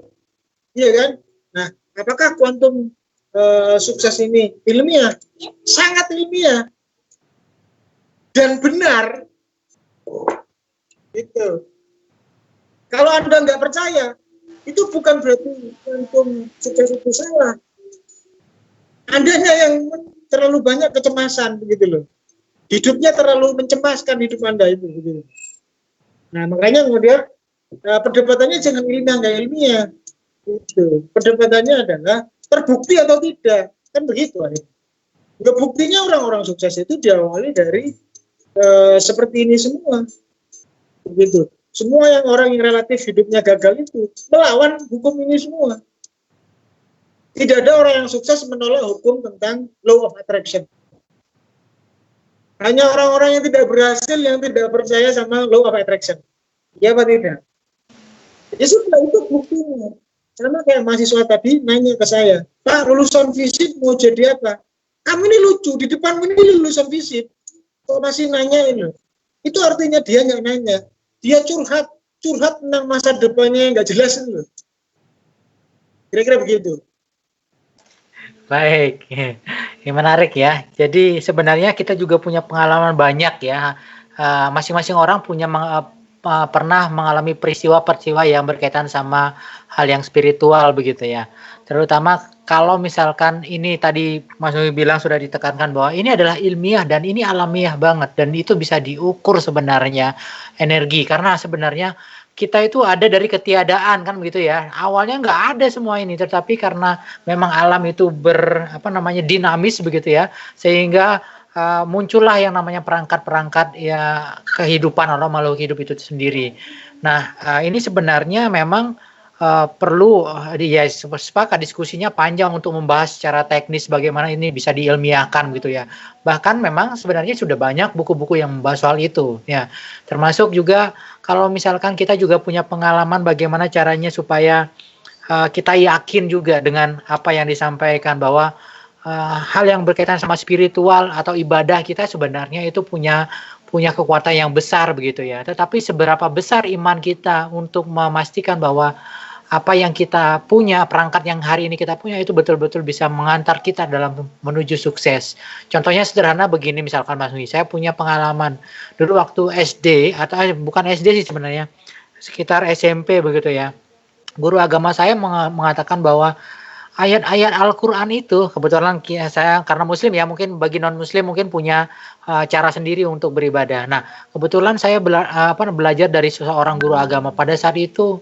Iya kan? Nah, apakah kuantum sukses ini ilmiah? Sangat ilmiah dan benar. Itu. Kalau Anda nggak percaya, itu bukan berarti kuantum sukses itu salah. Andanya yang terlalu banyak kecemasan, begitu loh. Hidupnya terlalu mencemaskan hidup Anda itu. Begitu. Nah, makanya kemudian perdebatannya jangan ilmiah nggak ilmiah. Itu. Perdebatannya adalah terbukti atau tidak, kan begitu aja. Buktinya orang-orang sukses itu diawali dari seperti ini semua, begitu. Semua yang orang yang relatif hidupnya gagal itu melawan hukum ini semua. Tidak ada orang yang sukses menolak hukum tentang law of attraction. Hanya orang-orang yang tidak berhasil yang tidak percaya sama law of attraction. Ya apa tidak? Ya sudah, itu buktinya. Sama kayak mahasiswa tadi nanya ke saya, Pak, lulusan FISIP mau jadi apa? Kamu ini lucu, di depanmu ini lulusan FISIP, kok masih nanya ini? Itu artinya dia nggak nanya, dia curhat tentang masa depannya yang nggak jelas itu. Kira-kira begitu. Baik, ini menarik ya. Jadi sebenarnya kita juga punya pengalaman banyak ya. Masing-masing orang punya pernah mengalami peristiwa-peristiwa yang berkaitan sama hal yang spiritual begitu ya. Terutama kalau misalkan ini tadi Mas Nui bilang sudah ditekankan bahwa ini adalah ilmiah dan ini alamiah banget dan itu bisa diukur sebenarnya energi, karena sebenarnya kita itu ada dari ketiadaan kan begitu ya. Awalnya nggak ada semua ini, tetapi karena memang alam itu dinamis begitu ya, sehingga muncullah yang namanya perangkat-perangkat ya kehidupan atau makhluk hidup itu sendiri. Nah, ini sebenarnya memang perlu ya sepakat diskusinya panjang untuk membahas secara teknis bagaimana ini bisa diilmiahkan gitu ya. Bahkan memang sebenarnya sudah banyak buku-buku yang membahas soal itu ya. Termasuk juga kalau misalkan kita juga punya pengalaman bagaimana caranya supaya kita yakin juga dengan apa yang disampaikan bahwa hal yang berkaitan sama spiritual atau ibadah kita sebenarnya itu punya kekuatan yang besar begitu ya. Tetapi seberapa besar iman kita untuk memastikan bahwa apa yang kita punya, perangkat yang hari ini kita punya itu betul-betul bisa mengantar kita dalam menuju sukses. Contohnya sederhana begini, misalkan Mas Nui, saya punya pengalaman dulu waktu SD atau bukan SD sih sebenarnya, sekitar SMP begitu ya. Guru agama saya mengatakan bahwa ayat-ayat Al-Quran itu, kebetulan saya karena muslim ya, mungkin bagi non-muslim mungkin punya cara sendiri untuk beribadah. Nah, kebetulan saya belajar dari seorang guru agama. Pada saat itu,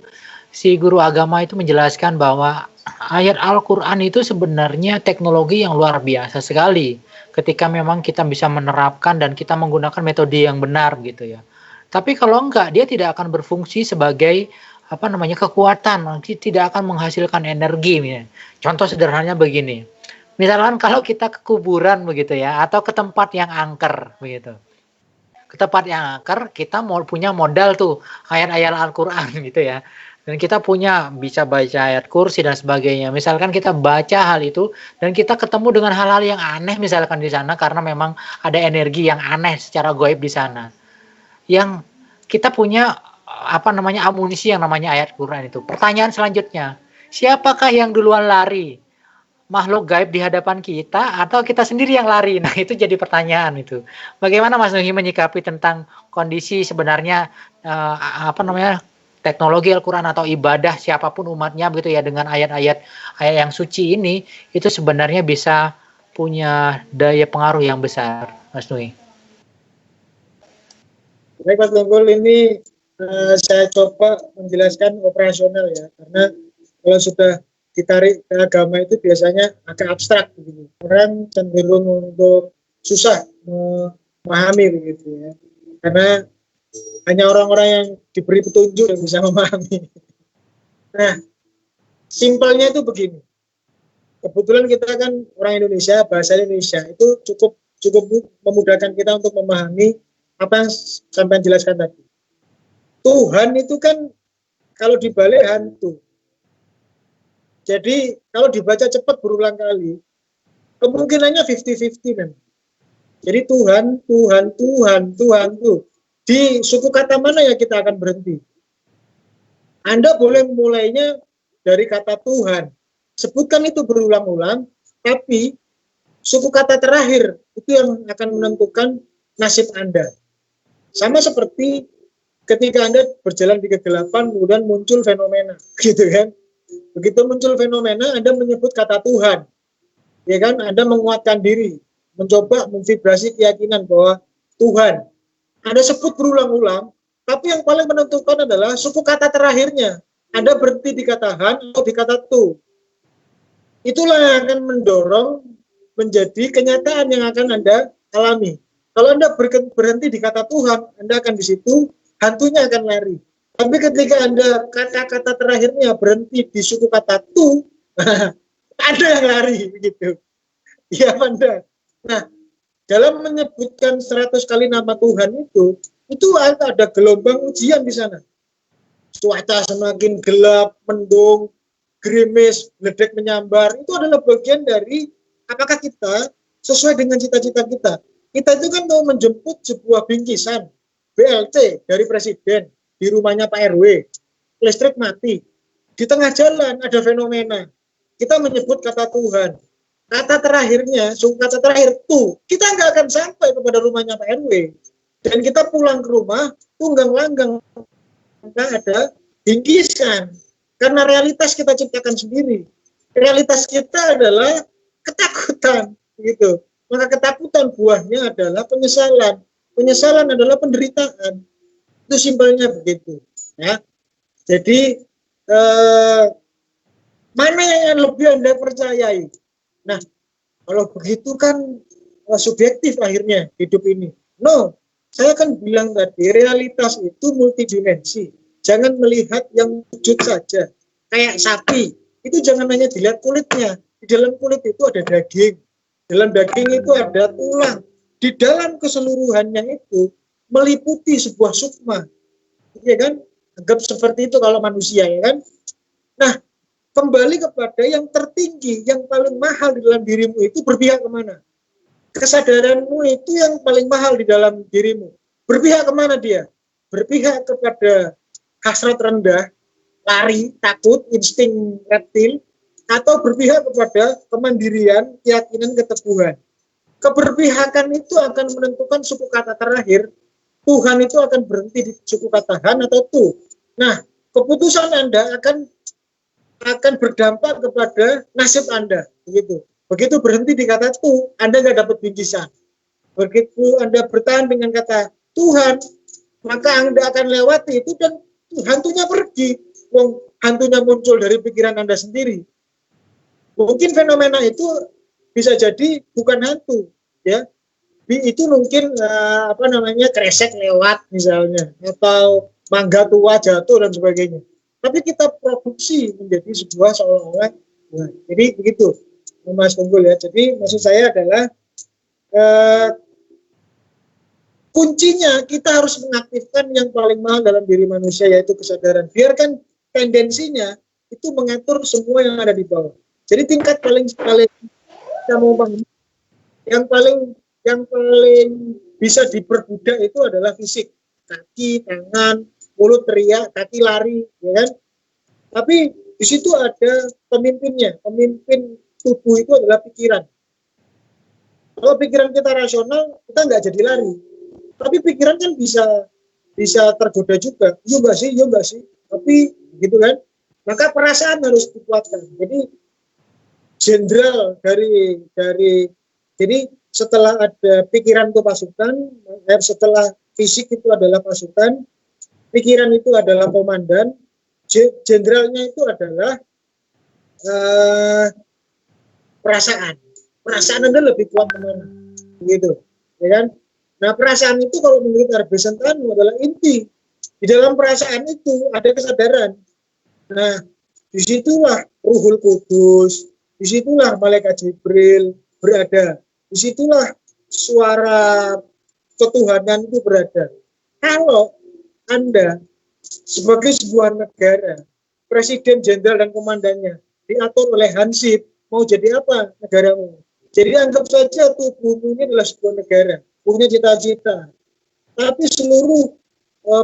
si guru agama itu menjelaskan bahwa ayat Al-Quran itu sebenarnya teknologi yang luar biasa sekali. Ketika memang kita bisa menerapkan dan kita menggunakan metode yang benar gitu ya. Tapi kalau enggak, dia tidak akan berfungsi sebagai kekuatan, tidak akan menghasilkan energi. Ya. Contoh sederhananya begini, misalkan kalau kita ke kuburan begitu ya, atau ke tempat yang angker begitu, Tepat ya, karena kita mau punya modal tuh ayat-ayat Al-Qur'an gitu ya. Dan kita punya bisa baca ayat kursi dan sebagainya. Misalkan kita baca hal itu dan kita ketemu dengan hal-hal yang aneh misalkan di sana karena memang ada energi yang aneh secara gaib di sana. Yang kita punya apa namanya amunisi yang namanya ayat Quran itu. Pertanyaan selanjutnya, siapakah yang duluan lari? Makhluk gaib di hadapan kita atau kita sendiri yang lari? Nah, itu jadi pertanyaan itu. Bagaimana Mas Nuhi menyikapi tentang kondisi sebenarnya apa namanya teknologi Al-Quran atau ibadah siapapun umatnya begitu ya dengan ayat-ayat yang suci ini itu sebenarnya bisa punya daya pengaruh yang besar, Mas Nuhi. Baik Mas Tunggul, ini saya coba menjelaskan operasional ya, karena kalau sudah ditarik ke agama itu biasanya agak abstrak begitu. Orang cenderung untuk susah memahami begitu ya. Karena hanya orang-orang yang diberi petunjuk yang bisa memahami. Nah, simpelnya itu begini. Kebetulan kita kan orang Indonesia, bahasa Indonesia itu cukup memudahkan kita untuk memahami apa yang sampai jelaskan tadi. Tuhan itu kan kalau dibalik hantu. Jadi kalau dibaca cepat berulang kali, kemungkinannya 50-50 memang. Jadi Tuhan tuh. Di suku kata mana ya kita akan berhenti? Anda boleh mulainya dari kata Tuhan. Sebutkan itu berulang-ulang, tapi suku kata terakhir itu yang akan menentukan nasib Anda. Sama seperti ketika Anda berjalan di kegelapan, kemudian muncul fenomena, gitu kan? Begitu muncul fenomena, Anda menyebut kata Tuhan, ya kan? Anda menguatkan diri, mencoba memvibrasi keyakinan bahwa Tuhan. Anda sebut berulang-ulang, tapi yang paling menentukan adalah suku kata terakhirnya. Anda berhenti di kata Han atau di kata Tu. Itulah yang akan mendorong menjadi kenyataan yang akan Anda alami. Kalau Anda berhenti di kata Tuhan, Anda akan di situ, hantunya akan lari. Tapi ketika Anda kata-kata terakhirnya berhenti di suku kata tu, ada yang lari begitu. Iya, Anda. Nah, dalam menyebutkan 100 kali nama Tuhan itu ada gelombang ujian di sana. Cuaca semakin gelap, mendung, gerimis, ledek menyambar. Itu adalah bagian dari apakah kita sesuai dengan cita-cita kita. Kita itu kan mau menjemput sebuah bingkisan BLT dari presiden di rumahnya Pak RW, listrik mati, di tengah jalan ada fenomena, kita menyebut kata Tuhan, kata terakhirnya, kata terakhir tuh, kita nggak akan sampai kepada rumahnya Pak RW, dan kita pulang ke rumah, tunggang langgang, nggak ada bingkisan, karena realitas kita ciptakan sendiri, realitas kita adalah ketakutan, gitu, maka ketakutan buahnya adalah penyesalan adalah penderitaan. Itu simpelnya begitu ya. Jadi mana yang lebih Anda percayai? Nah, kalau begitu kan subjektif akhirnya hidup ini. No, saya kan bilang tadi realitas itu multidimensi. Jangan melihat yang wujud saja. Kayak sapi, itu jangan hanya dilihat kulitnya. Di dalam kulit itu ada daging. Dalam daging itu ada tulang. Di dalam keseluruhannya itu meliputi sebuah sukma, ya kan? Anggap seperti itu kalau manusia, ya kan? Nah, kembali kepada yang tertinggi, yang paling mahal di dalam dirimu itu berpihak kemana? Kesadaranmu itu yang paling mahal di dalam dirimu. Berpihak kemana dia? Berpihak kepada hasrat rendah, lari, takut, insting reptil, atau berpihak kepada kemandirian, keyakinan, keteguhan. Keberpihakan itu akan menentukan suku kata terakhir. Tuhan itu akan berhenti di suku kata Han atau Tu. Nah, keputusan Anda akan berdampak kepada nasib Anda. Begitu berhenti di kata Tu, Anda nggak dapat bingkisan. Begitu Anda bertahan dengan kata Tuhan, maka Anda akan lewati itu dan hantunya pergi. Hantunya muncul dari pikiran Anda sendiri. Mungkin fenomena itu bisa jadi bukan hantu, ya. Itu mungkin kresek lewat misalnya, atau mangga tua jatuh dan sebagainya. Tapi kita produksi menjadi sebuah seolah-olah. Nah, jadi begitu, Mas Tunggul ya. Jadi maksud saya adalah kuncinya kita harus mengaktifkan yang paling mahal dalam diri manusia, yaitu kesadaran. Biarkan tendensinya itu mengatur semua yang ada di bawah. Jadi tingkat paling kita mau pahami, yang paling bisa diperbudak itu adalah fisik, kaki, tangan, mulut teriak, kaki lari, ya kan? Tapi di situ ada pemimpinnya. Pemimpin tubuh itu adalah pikiran. Kalau pikiran kita rasional, kita nggak jadi lari. Tapi pikiran kan bisa tergoda juga. Iya nggak sih. Tapi gitu kan. Maka perasaan harus dikuatkan. Jadi jenderal jadi setelah ada pikiran itu pasukan, setelah fisik itu adalah pasukan, pikiran itu adalah komandan, jenderalnya itu adalah perasaan. Perasaan Anda lebih kuat mana? Gitu, ya kan? Nah, perasaan itu kalau menurut Arbesan Tanu adalah inti. Di dalam perasaan itu ada kesadaran. Nah, disitulah Ruhul Kudus, disitulah Malaikat Jibril berada. Disitulah suara ketuhanan itu berada. Kalau Anda sebagai sebuah negara, presiden, jenderal, dan komandannya diatur oleh Hansip, mau jadi apa negaramu? Jadi anggap saja tubuhmu ini adalah sebuah negara, punya cita-cita. Tapi seluruh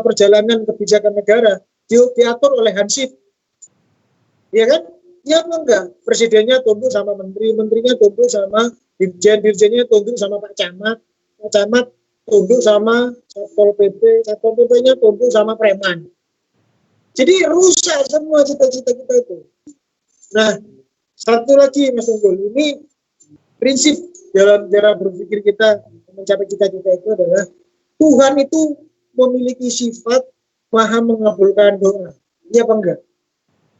perjalanan kebijakan negara diatur oleh Hansip. Ya kan? Ya enggak? Presidennya tunduk sama menteri, menterinya tunduk sama dirjen, dirjennya tunduk sama Pak Camat, Pak Camat tunduk sama Satpol PP, Satpol PP-nya tunduk sama preman. Jadi rusak semua cita-cita kita itu. Nah, satu lagi Mas Unggul, ini prinsip dalam cara berpikir kita mencapai cita-cita itu adalah Tuhan itu memiliki sifat maha mengabulkan doa. Iya apa enggak?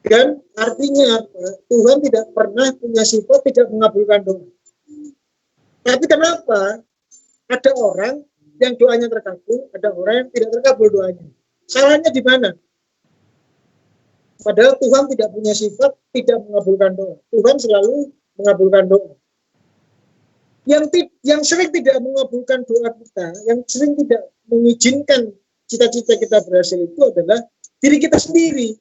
Dan artinya apa? Tuhan tidak pernah punya sifat tidak mengabulkan doa. Tapi kenapa ada orang yang doanya terkabul, ada orang yang tidak terkabul doanya? Salahnya di mana? Padahal Tuhan tidak punya sifat tidak mengabulkan doa. Tuhan selalu mengabulkan doa. Yang sering tidak mengabulkan doa kita, yang sering tidak mengizinkan cita-cita kita berhasil itu adalah diri kita sendiri.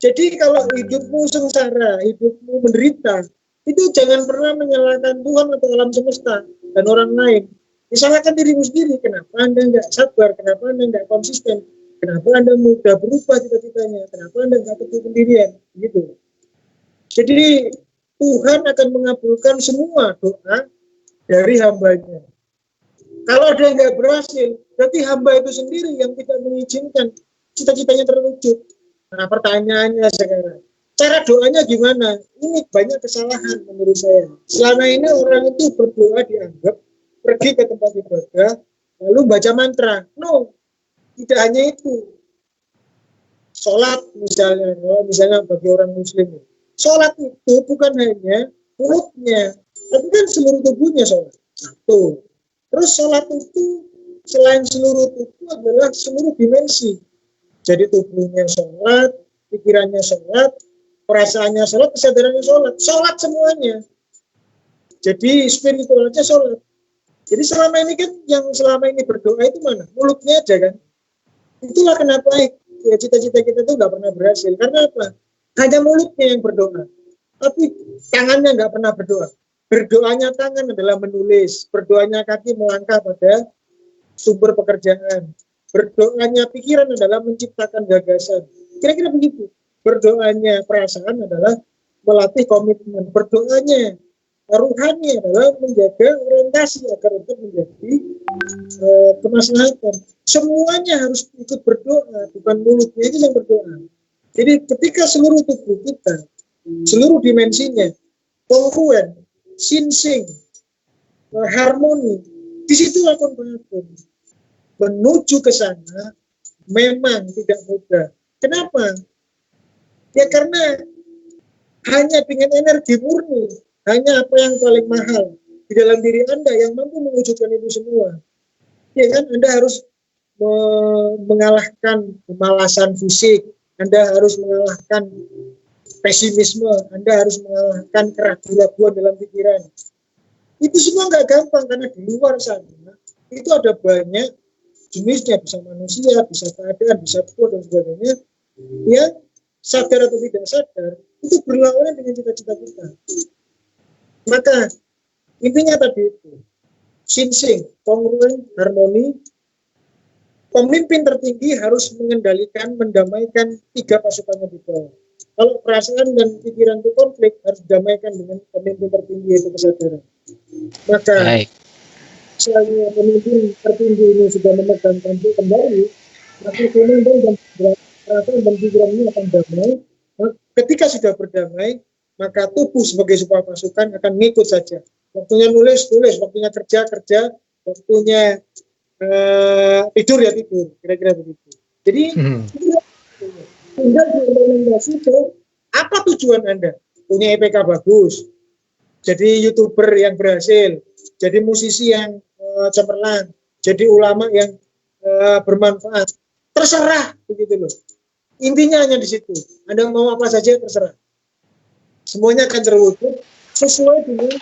Jadi kalau hidupmu sengsara, hidupmu menderita, itu jangan pernah menyalahkan Tuhan atau alam semesta dan orang lain. Disalahkan dirimu sendiri. Kenapa Anda nggak sabar? Kenapa Anda nggak konsisten? Kenapa Anda mudah berubah cita-citanya? Kenapa Anda nggak teguh pendirian? Gitu. Jadi Tuhan akan mengabulkan semua doa dari hambanya. Kalau dia nggak berhasil, berarti hamba itu sendiri yang tidak mengizinkan cita-citanya terwujud. Nah, pertanyaannya sekarang, cara doanya gimana? Ini banyak kesalahan menurut saya. Selama ini orang itu berdoa dianggap pergi ke tempat ibadah, lalu baca mantra. No, tidak hanya itu. Sholat misalnya bagi orang muslim. Sholat itu bukan hanya mulutnya, tapi kan seluruh tubuhnya sholat. Satu. Terus sholat itu selain seluruh tubuh adalah seluruh dimensi. Jadi tubuhnya sholat, pikirannya sholat, perasaannya sholat, kesadarannya sholat. Sholat semuanya. Jadi spiritualnya sholat. Jadi selama ini kan yang selama ini berdoa itu mana? Mulutnya aja kan. Itulah kenapa ya, cita-cita kita itu nggak pernah berhasil. Karena apa? Hanya mulutnya yang berdoa, tapi tangannya nggak pernah berdoa. Berdoanya tangan adalah menulis, berdoanya kaki melangkah pada sumber pekerjaan, berdoanya pikiran adalah menciptakan gagasan. Kira-kira begitu. Berdoanya perasaan adalah melatih komitmen. Berdoanya rohani adalah menjaga orientasi agar untuk menjadi kemaslahatan. Semuanya harus ikut berdoa, bukan mulutnya itu yang berdoa. Jadi ketika seluruh tubuh kita, seluruh dimensinya, kongruen, sinsing, harmoni, di situ akan berlaku. Menuju ke sana memang tidak mudah. Kenapa? Ya karena hanya dengan energi murni, hanya apa yang paling mahal di dalam diri Anda yang mampu mewujudkan itu semua. Ya kan, Anda harus mengalahkan kemalasan fisik, Anda harus mengalahkan pesimisme, Anda harus mengalahkan keraguan-keraguan dalam pikiran. Itu semua nggak gampang karena di luar sana itu ada banyak jenisnya, bisa manusia, bisa keadaan, bisa kuat dan sebagainya, yang sadar atau tidak sadar itu berlawanan dengan cita-cita kita. Maka intinya tadi itu sinsing, kongruen, harmoni. Pemimpin tertinggi harus mengendalikan, mendamaikan tiga pasukannya di bawah. Kalau perasaan dan pikiran itu konflik, harus didamaikan dengan pemimpin tertinggi, yaitu kesadaran. Maka Baik. misalnya pemimpin tertinggi ini sudah memegang tampuk kembali, maka komandan dan perasaan dan pikiran ini akan damai. Ketika sudah berdamai, maka tubuh sebagai sebuah pasukan akan ngikut saja. Waktunya nulis, waktunya kerja, waktunya tidur ya tidur, kira-kira begitu. Jadi tinggal diorientasi ke apa tujuan Anda. Punya IPK bagus, jadi YouTuber yang berhasil, jadi musisi yang cemerlang, jadi ulama yang bermanfaat. Terserah begitu loh. Intinya hanya di situ. Anda mau apa saja terserah. Semuanya akan terwujud sesuai dengan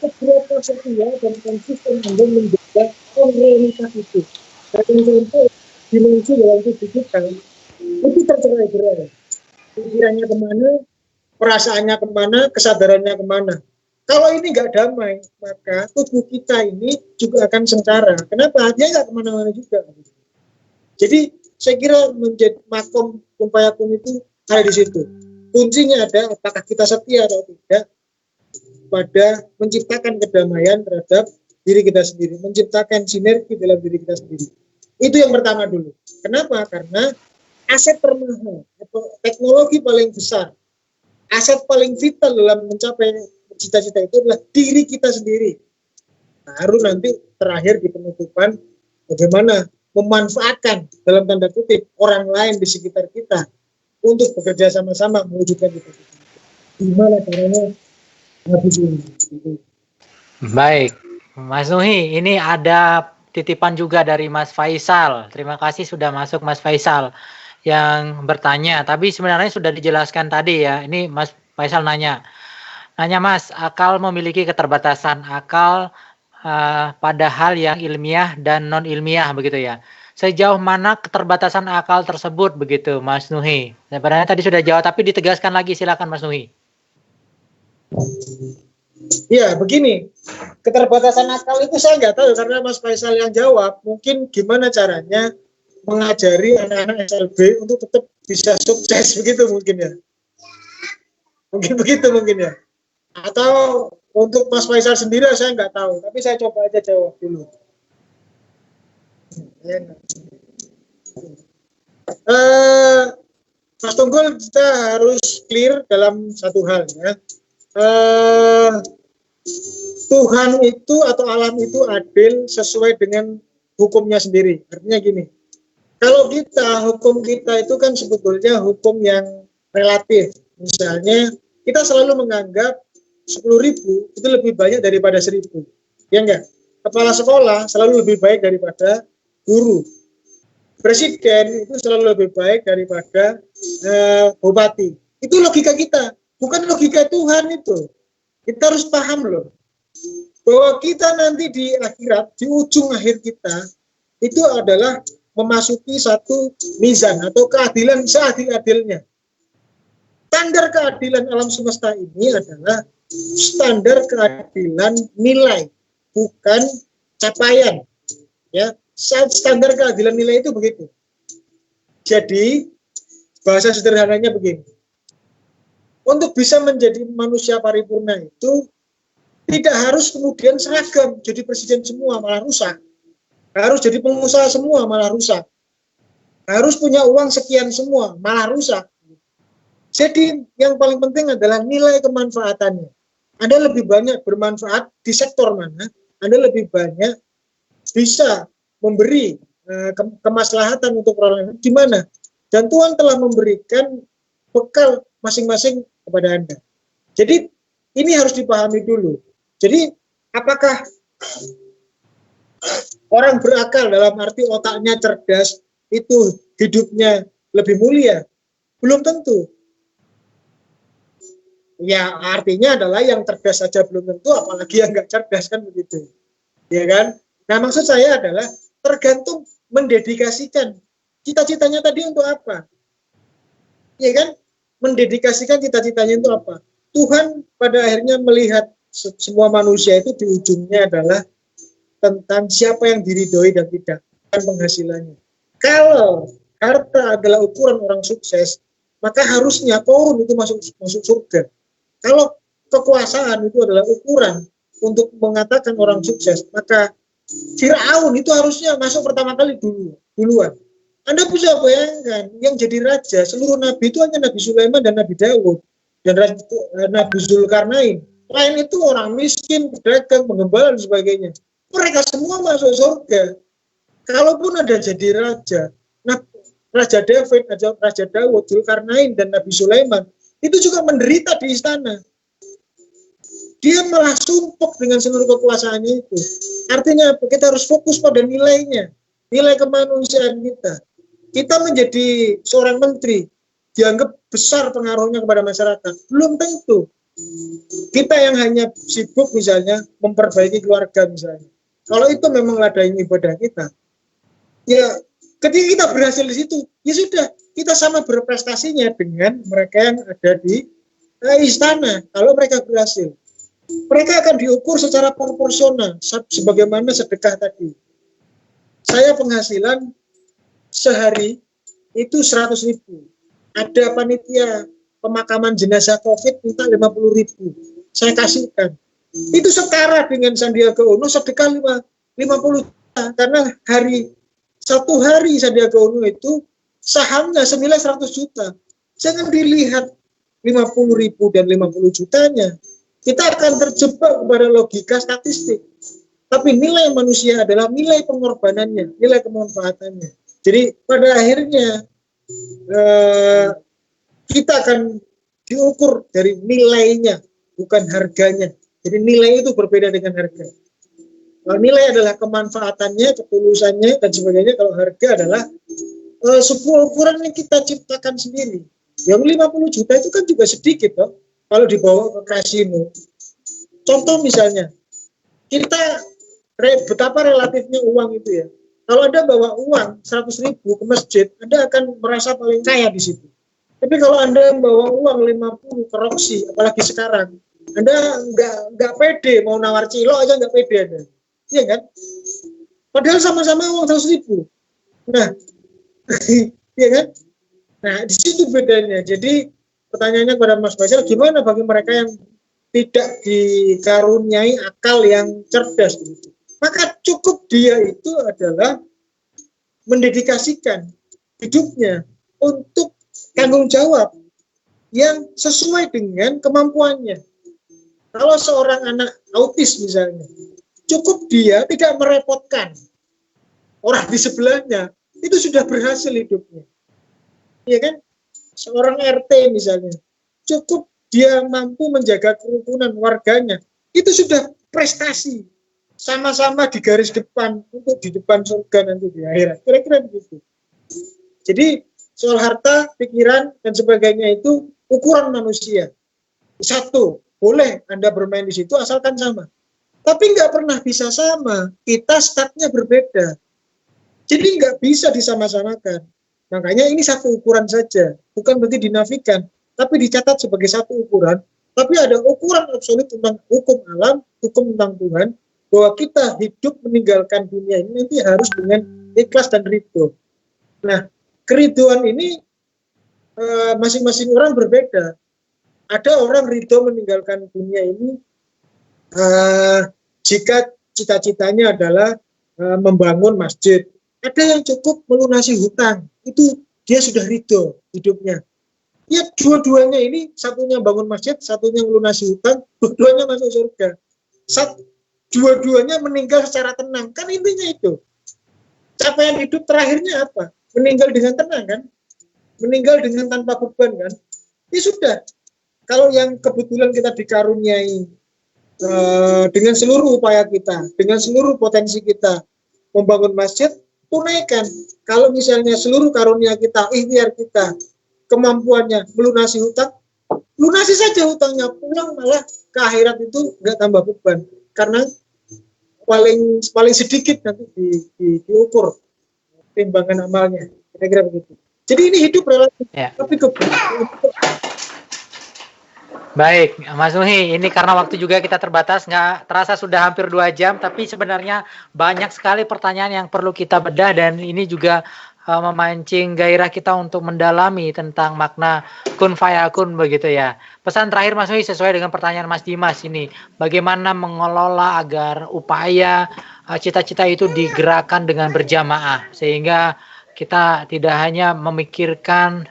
seberapa setia dan konsisten Anda menjaga realitas itu. Dan contoh dimensi dalam tubuh kita itu tercerai-berai. Pikirannya kemana, perasaannya kemana, kesadarannya kemana. Kalau ini nggak damai, maka tubuh kita ini juga akan sengsara. Kenapa? Dia nggak kemana-mana juga. Jadi saya kira menjadi makom kumpayakun itu ada di situ. Kuncinya ada apakah kita setia atau tidak pada menciptakan kedamaian terhadap diri kita sendiri, menciptakan sinergi dalam diri kita sendiri. Itu yang pertama dulu. Kenapa? Karena aset termahal atau teknologi paling besar, aset paling vital dalam mencapai cita-cita itu adalah diri kita sendiri. Baru nanti terakhir di penutupan bagaimana memanfaatkan dalam tanda kutip orang lain di sekitar kita untuk bekerja sama-sama mewujudkan cita-cita. Gimana caranya habis ini? Baik, Mas Nuhi, ini ada titipan juga dari Mas Faisal. Terima kasih sudah masuk Mas Faisal yang bertanya. Tapi sebenarnya sudah dijelaskan tadi ya. Ini Mas Faisal nanya Mas, akal memiliki keterbatasan akal pada hal yang ilmiah dan non ilmiah begitu ya. Sejauh mana keterbatasan akal tersebut begitu, Mas Nuhi? Sebenarnya tadi sudah jawab, tapi ditegaskan lagi, silakan Mas Nuhi. Ya, begini, keterbatasan akal itu saya nggak tahu karena Mas Faisal yang jawab. Mungkin gimana caranya mengajari anak-anak SLB untuk tetap bisa sukses begitu mungkin ya. Mungkin begitu mungkin ya. Atau untuk Mas Faisal sendiri saya nggak tahu, tapi saya coba aja jawab dulu. Mas Tunggul, kita harus clear dalam satu hal ya. Tuhan itu atau alam itu adil sesuai dengan hukumnya sendiri. Artinya gini, kalau hukum kita itu kan sebetulnya hukum yang relatif. Misalnya kita selalu menganggap 10.000 itu lebih banyak daripada 1.000. Ya enggak? Kepala sekolah selalu lebih baik daripada guru. Presiden itu selalu lebih baik daripada bupati. Itu logika kita, bukan logika Tuhan itu. Kita harus paham loh, bahwa kita nanti di akhirat, di ujung akhir kita, itu adalah memasuki satu mizan atau keadilan seadil-adilnya. Standar keadilan alam semesta ini adalah standar keadilan nilai, bukan capaian. Ya, standar keadilan nilai itu begitu. Jadi bahasa sederhananya begini. Untuk bisa menjadi manusia paripurna itu tidak harus kemudian seragam, jadi presiden semua malah rusak. Harus jadi pengusaha semua malah rusak. Harus punya uang sekian semua malah rusak. Jadi yang paling penting adalah nilai kemanfaatannya. Anda lebih banyak bermanfaat di sektor mana, Anda lebih banyak bisa memberi kemaslahatan untuk orang lain di mana. Dan Tuhan telah memberikan bekal masing-masing kepada Anda. Jadi ini harus dipahami dulu. Jadi apakah orang berakal dalam arti otaknya cerdas itu hidupnya lebih mulia? Belum tentu. Ya artinya adalah yang cerdas saja belum tentu, apalagi yang nggak cerdas kan begitu, ya kan? Nah maksud saya adalah tergantung mendedikasikan cita-citanya tadi untuk apa, ya kan? Mendedikasikan cita-citanya itu apa? Tuhan pada akhirnya melihat semua manusia itu di ujungnya adalah tentang siapa yang diridhoi dan tidak, dan penghasilannya. Kalau harta adalah ukuran orang sukses, maka harusnya korun itu masuk surga. Kalau kekuasaan itu adalah ukuran untuk mengatakan orang sukses, maka Firaun itu harusnya masuk pertama kali duluan. Anda bisa bayangkan yang jadi raja seluruh nabi itu hanya Nabi Sulaiman dan Nabi Daud dan Nabi Zulkarnain. Lain itu orang miskin, pedagang, penggembala dan sebagainya. Mereka semua masuk surga. Kalaupun ada jadi raja, nah Raja David, Raja Daud, Zulkarnain dan Nabi Sulaiman itu juga menderita di istana. Dia malah sumpek dengan seluruh kekuasaannya itu. Artinya apa? Kita harus fokus pada nilainya, nilai kemanusiaan kita. Kita menjadi seorang menteri, dianggap besar pengaruhnya kepada masyarakat. Belum tentu. Kita yang hanya sibuk misalnya memperbaiki keluarga misalnya. Kalau itu memang ladang ibadah kita, ya ketika kita berhasil di situ, ya sudah, kita sama berprestasinya dengan mereka yang ada di istana. Kalau mereka berhasil, mereka akan diukur secara proporsional, sebagaimana sedekah tadi. Saya penghasilan sehari itu 100.000. Ada panitia pemakaman jenazah COVID minta 50.000. Saya kasihkan. Itu setara dengan Sandiaga Uno sedekah 50 juta. Karena satu hari Sandiaga Uno itu sahamnya senilai 100 juta. Jangan dilihat 50.000 dan 50 jutanya. Kita akan terjebak kepada logika statistik. Tapi nilai manusia adalah nilai pengorbanannya, nilai kemanfaatannya. Jadi pada akhirnya kita akan diukur dari nilainya, bukan harganya. Jadi nilai itu berbeda dengan harga. Kalau nilai adalah kemanfaatannya, ketulusannya, dan sebagainya. Kalau harga adalah sebuah ukuran yang kita ciptakan sendiri. Yang 50 juta itu kan juga sedikit, toh. Kalau dibawa ke kasino. Contoh misalnya, betapa relatifnya uang itu ya. Kalau Anda bawa uang 100.000 ke masjid, Anda akan merasa paling kaya di situ. Tapi kalau Anda bawa uang 50 ke Roxy, apalagi sekarang, Anda nggak pede, mau nawar cilok aja nggak pede Anda. Iya kan? Padahal sama-sama uang 100.000. Nah, iya kan? Nah, di situ bedanya. Jadi pertanyaannya kepada Mas Faisal, gimana bagi mereka yang tidak dikaruniai akal yang cerdas gitu. Maka cukup dia itu adalah mendedikasikan hidupnya untuk tanggung jawab yang sesuai dengan kemampuannya. Kalau seorang anak autis misalnya, cukup dia tidak merepotkan orang di sebelahnya, itu sudah berhasil hidupnya. Iya kan? Seorang RT misalnya, cukup dia mampu menjaga kerukunan warganya, itu sudah prestasi. Sama-sama di garis depan untuk di depan surga nanti di akhirat. Kira-kira begitu. Jadi soal harta, pikiran, dan sebagainya itu ukuran manusia. Satu, boleh Anda bermain di situ asalkan sama. Tapi nggak pernah bisa sama. Kita startnya berbeda. Jadi nggak bisa disama-samakan. Makanya ini satu ukuran saja. Bukan berarti dinafikan. Tapi dicatat sebagai satu ukuran, tapi ada ukuran absolut tentang hukum alam, hukum tentang Tuhan, bahwa kita hidup meninggalkan dunia ini nanti harus dengan ikhlas dan ridho. Nah, keriduan ini masing-masing orang berbeda. Ada orang ridho meninggalkan dunia ini jika cita-citanya adalah membangun masjid. Ada yang cukup melunasi hutang, itu dia sudah ridho hidupnya. Ya dua-duanya ini, satunya bangun masjid, satunya melunasi hutang, dua-duanya masuk surga. Dua-duanya meninggal secara tenang, kan intinya itu. Capaian hidup terakhirnya apa? Meninggal dengan tenang kan? Meninggal dengan tanpa beban kan? Ya sudah. Kalau yang kebetulan kita dikaruniai dengan seluruh upaya kita, dengan seluruh potensi kita membangun masjid, tunaikan. Kalau misalnya seluruh karunia kita, ikhtiar kita, kemampuannya melunasi hutang, lunasi saja hutangnya, pulang malah ke akhirat itu nggak tambah beban, karena paling paling sedikit nanti diukur timbangan amalnya, kira-kira begitu. Jadi ini hidup relatif, tapi Baik, Mas Nuhi, ini karena waktu juga kita terbatas, nggak terasa sudah hampir 2 jam, tapi sebenarnya banyak sekali pertanyaan yang perlu kita bedah, dan ini juga memancing gairah kita untuk mendalami tentang makna kun fayakun begitu ya. Pesan terakhir Mas Nuhi sesuai dengan pertanyaan Mas Dimas ini, bagaimana mengelola agar upaya cita-cita itu digerakkan dengan berjamaah, sehingga kita tidak hanya memikirkan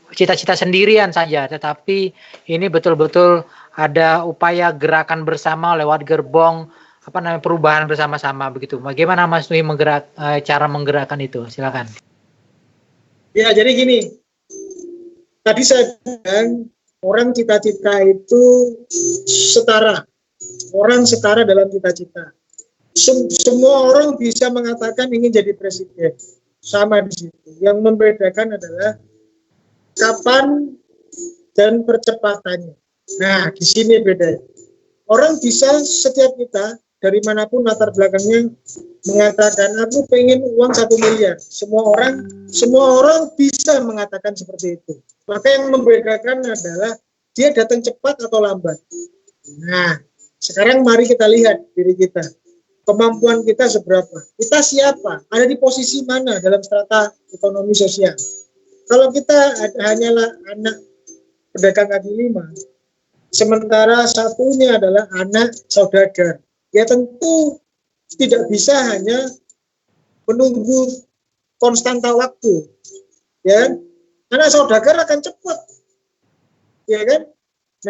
cita-cita sendirian saja, tetapi ini betul-betul ada upaya gerakan bersama lewat gerbong perubahan bersama-sama begitu. Bagaimana Mas Nui cara menggerakkan itu? Silakan. Ya, jadi gini. Tadi saya bilang orang cita-cita itu setara. Orang setara dalam cita-cita. Semua orang bisa mengatakan ingin jadi presiden. Sama di situ. Yang membedakan adalah kapan dan percepatannya. Nah, di sini beda. Orang bisa, setiap kita dari manapun latar belakangnya, mengatakan aku pengen uang 1 miliar. Semua orang bisa mengatakan seperti itu. Maka yang membedakan adalah dia datang cepat atau lambat. Nah, sekarang mari kita lihat diri kita. Kemampuan kita seberapa? Kita siapa? Ada di posisi mana dalam strata ekonomi sosial? Kalau kita hanyalah anak pedagang kaki lima, sementara satunya adalah anak saudagar, ya tentu tidak bisa hanya menunggu konstanta waktu, ya. Anak saudagar akan cepat, ya kan?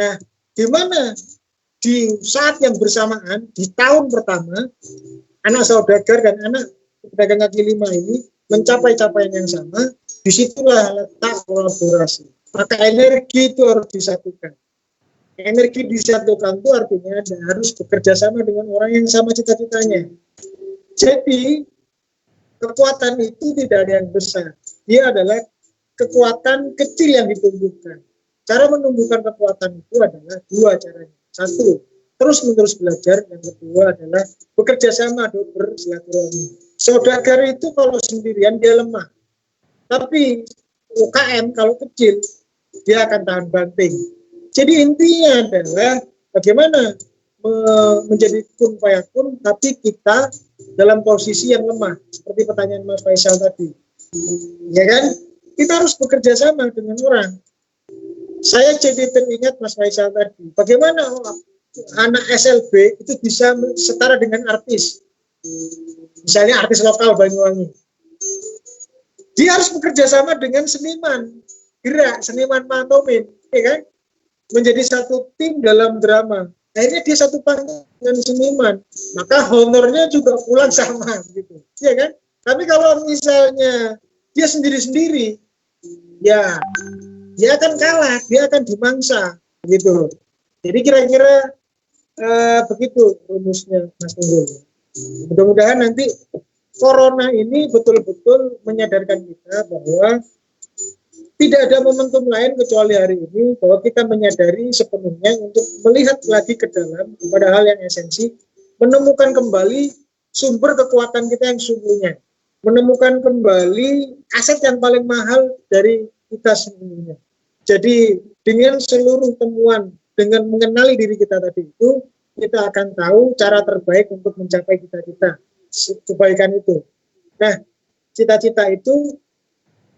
Nah, di mana di saat yang bersamaan di tahun pertama anak saudagar dan anak pedagang kaki lima ini mencapai capaian yang sama, disitulah letak kolaborasi. Maka energi itu harus disatukan. Energi disatukan itu artinya harus bekerja sama dengan orang yang sama cita-citanya. Jadi kekuatan itu tidak ada yang besar. Dia adalah kekuatan kecil yang ditumbuhkan. Cara menumbuhkan kekuatan itu adalah 2 caranya. 1, terus-menerus belajar. Yang kedua adalah bekerja sama, bersilaturahmi. Saudagar itu kalau sendirian dia lemah. Tapi UKM kalau kecil, dia akan tahan banting. Jadi intinya adalah bagaimana menjadi kun fayakun, tapi kita dalam posisi yang lemah. Seperti pertanyaan Mas Faisal tadi. Ya kan? Kita harus bekerja sama dengan orang. Saya jadi teringat Mas Faisal tadi. Bagaimana anak SLB itu bisa setara dengan artis. Misalnya artis lokal Banyuwangi. Dia harus bekerja sama dengan seniman gerak, seniman pantomim, ya kan? Menjadi satu tim dalam drama. Akhirnya dia satu panggung dengan seniman, maka honornya juga pulang sama, gitu, ya kan? Tapi kalau misalnya dia sendiri-sendiri, ya dia akan kalah, dia akan dimangsa, gitu. Jadi kira-kira begitu rumusnya, Mas Tunggul. Mudah-mudahan nanti Corona ini betul-betul menyadarkan kita bahwa tidak ada momentum lain kecuali hari ini, bahwa kita menyadari sepenuhnya untuk melihat lagi ke dalam kepada hal yang esensi, menemukan kembali sumber kekuatan kita yang sungguhnya, menemukan kembali aset yang paling mahal dari kita semuanya. Jadi dengan seluruh temuan, dengan mengenali diri kita tadi itu, kita akan tahu cara terbaik untuk mencapai cita-cita kebaikan itu. Nah, cita-cita itu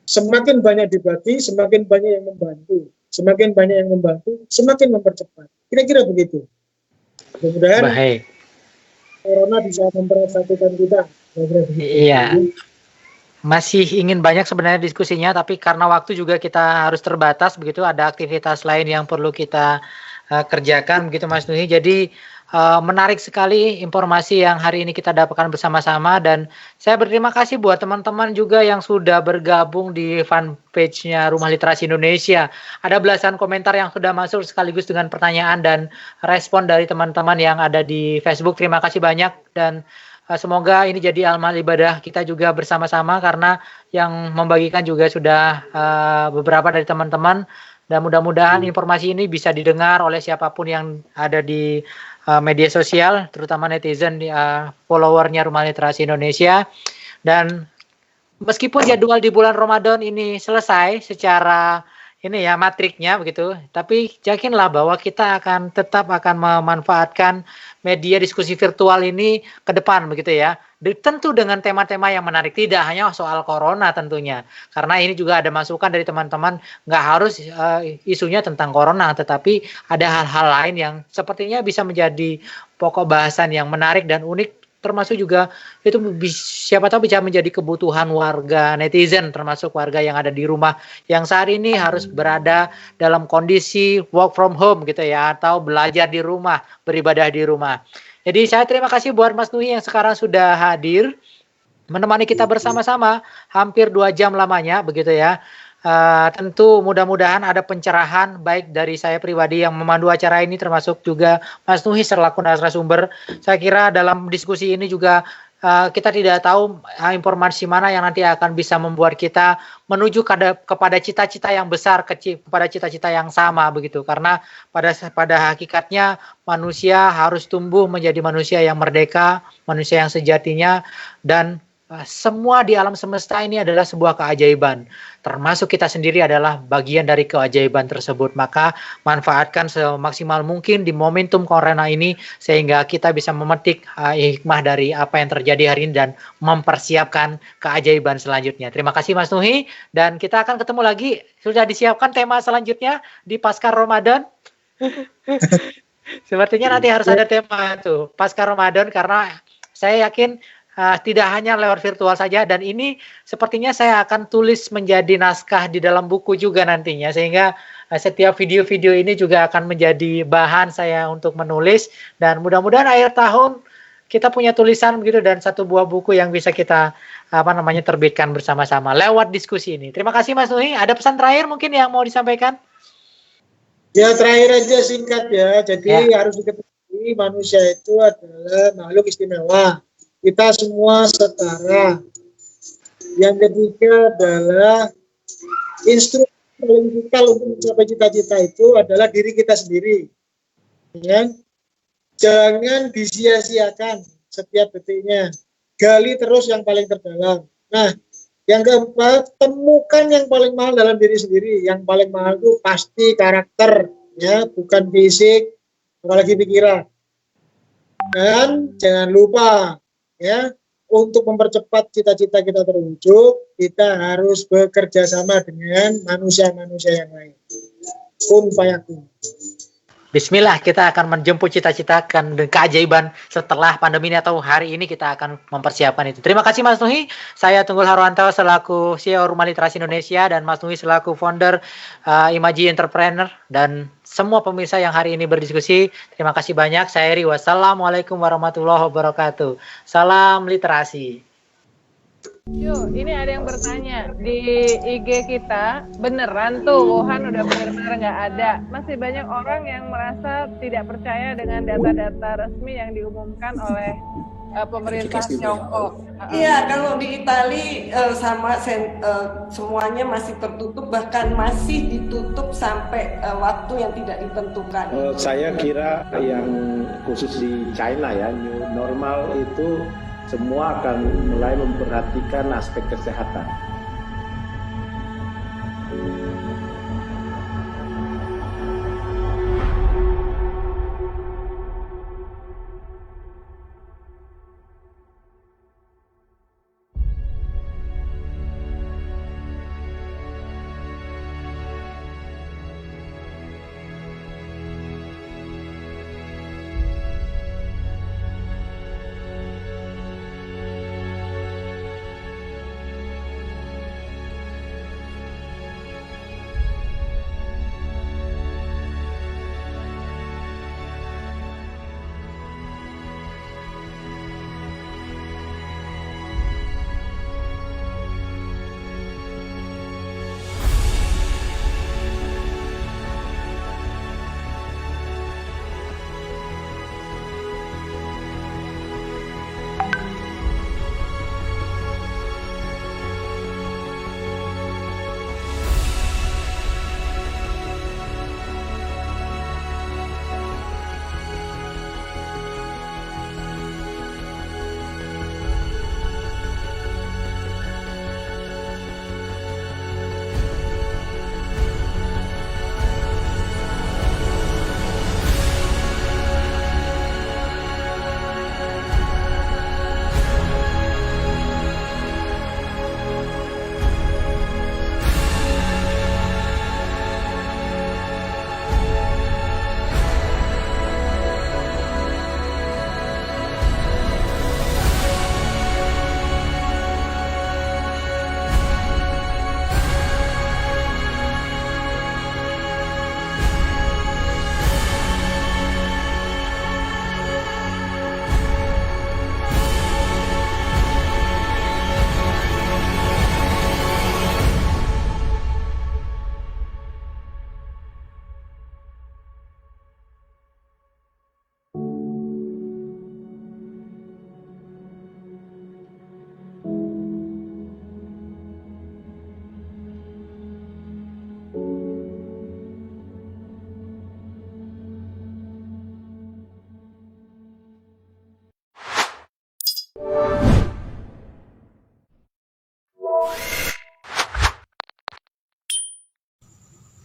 semakin banyak dibagi, semakin banyak yang membantu. Semakin banyak yang membantu, semakin mempercepat. Kira-kira begitu. Mudah-mudahan Corona bisa mempersatukan kita. Iya. Masih ingin banyak sebenarnya diskusinya, tapi karena waktu juga kita harus terbatas begitu, ada aktivitas lain yang perlu kita kerjakan begitu Mas Nuhi. Jadi menarik sekali informasi yang hari ini kita dapatkan bersama-sama, dan saya berterima kasih buat teman-teman juga yang sudah bergabung di fanpage-nya Rumah Literasi Indonesia. Ada belasan komentar yang sudah masuk sekaligus dengan pertanyaan dan respon dari teman-teman yang ada di Facebook. Terima kasih banyak, dan semoga ini jadi amal ibadah kita juga bersama-sama, karena yang membagikan juga sudah beberapa dari teman-teman. dan mudah-mudahan informasi ini bisa didengar oleh siapapun yang ada di media sosial, terutama netizen, followernya Rumah Literasi Indonesia. Dan meskipun jadwal di bulan Ramadan ini selesai secara ini ya matriknya begitu, tapi yakinlah bahwa kita tetap akan memanfaatkan media diskusi virtual ini ke depan begitu ya. Tentu dengan tema-tema yang menarik, tidak hanya soal corona tentunya. Karena ini juga ada masukan dari teman-teman, nggak harus isunya tentang corona, tetapi ada hal-hal lain yang sepertinya bisa menjadi pokok bahasan yang menarik dan unik, termasuk juga itu siapa tahu bisa menjadi kebutuhan warga netizen, termasuk warga yang ada di rumah yang saat ini harus berada dalam kondisi work from home gitu ya, atau belajar di rumah, beribadah di rumah. Jadi saya terima kasih buat Mas Nuhi yang sekarang sudah hadir menemani kita bersama-sama hampir 2 jam lamanya begitu ya. Tentu mudah-mudahan ada pencerahan baik dari saya pribadi yang memandu acara ini, termasuk juga Mas Nuhi selaku narasumber. Saya kira dalam diskusi ini juga kita tidak tahu informasi mana yang nanti akan bisa membuat kita menuju kepada cita-cita yang besar, kepada cita-cita yang sama begitu. Karena pada hakikatnya manusia harus tumbuh menjadi manusia yang merdeka, manusia yang sejatinya, dan semua di alam semesta ini adalah sebuah keajaiban. Termasuk kita sendiri adalah bagian dari keajaiban tersebut. Maka manfaatkan semaksimal mungkin di momentum corona ini sehingga kita bisa memetik hikmah dari apa yang terjadi hari ini dan mempersiapkan keajaiban selanjutnya. Terima kasih Mas Nuhi, dan kita akan ketemu lagi. Sudah disiapkan tema selanjutnya di Pasca Ramadan. Sepertinya nanti harus ada tema itu Pasca Ramadan, karena saya yakin tidak hanya lewat virtual saja, dan ini sepertinya saya akan tulis menjadi naskah di dalam buku juga nantinya, sehingga setiap video-video ini juga akan menjadi bahan saya untuk menulis, dan mudah-mudahan akhir tahun kita punya tulisan begitu dan satu buah buku yang bisa kita terbitkan bersama-sama lewat diskusi ini. Terima kasih Mas Nuhi. Ada pesan terakhir mungkin yang mau disampaikan? Ya terakhir aja singkat ya. Jadi harus diketahui manusia itu adalah makhluk istimewa. Kita semua setara. Yang ketiga adalah instrumen paling vital untuk mencapai cita-cita itu adalah diri kita sendiri. Ya. Jangan disia-siakan setiap detiknya. Gali terus yang paling terdalam. Nah, yang keempat, temukan yang paling mahal dalam diri sendiri. Yang paling mahal itu pasti karakter, ya, bukan fisik, apalagi pikiran. Dan jangan lupa, ya, untuk mempercepat cita-cita kita terwujud, kita harus bekerja sama dengan manusia-manusia yang lain. Kun fayakun. Bismillah, kita akan menjemput cita-cita dan keajaiban setelah pandemi ini atau hari ini kita akan mempersiapkan itu. Terima kasih Mas Nuhi. Saya Tunggul Harwanto selaku CEO Rumah Literasi Indonesia dan Mas Nuhi selaku founder Imaji Entrepreneur dan semua pemirsa yang hari ini berdiskusi. Terima kasih banyak. Saya Eri. Wassalamualaikum warahmatullahi wabarakatuh. Salam literasi. Yuk, ini ada yang bertanya di IG kita, beneran tuh Wuhan udah benar-benar nggak ada? Masih banyak orang yang merasa tidak percaya dengan data-data resmi yang diumumkan oleh pemerintah Tiongkok. Iya, kalau di Itali semuanya masih tertutup, bahkan masih ditutup sampai waktu yang tidak ditentukan. Saya kira yang khusus di China ya, new normal itu semua akan mulai memperhatikan aspek kesehatan.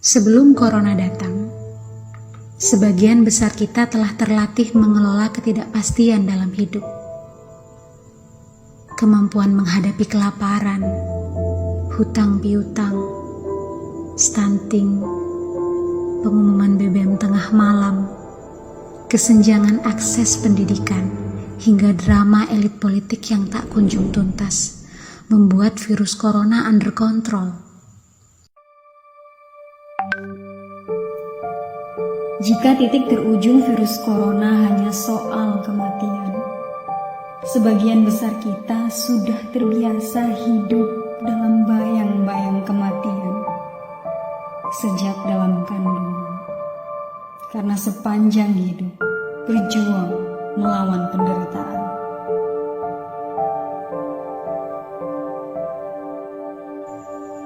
Sebelum corona datang, sebagian besar kita telah terlatih mengelola ketidakpastian dalam hidup. Kemampuan menghadapi kelaparan, hutang piutang, stunting, pengumuman BBM tengah malam, kesenjangan akses pendidikan, hingga drama elit politik yang tak kunjung tuntas, membuat virus corona under control. Jika titik terujung virus corona hanya soal kematian, sebagian besar kita sudah terbiasa hidup dalam bayang-bayang kematian sejak dalam kandungan. Karena sepanjang hidup berjuang melawan penderitaan.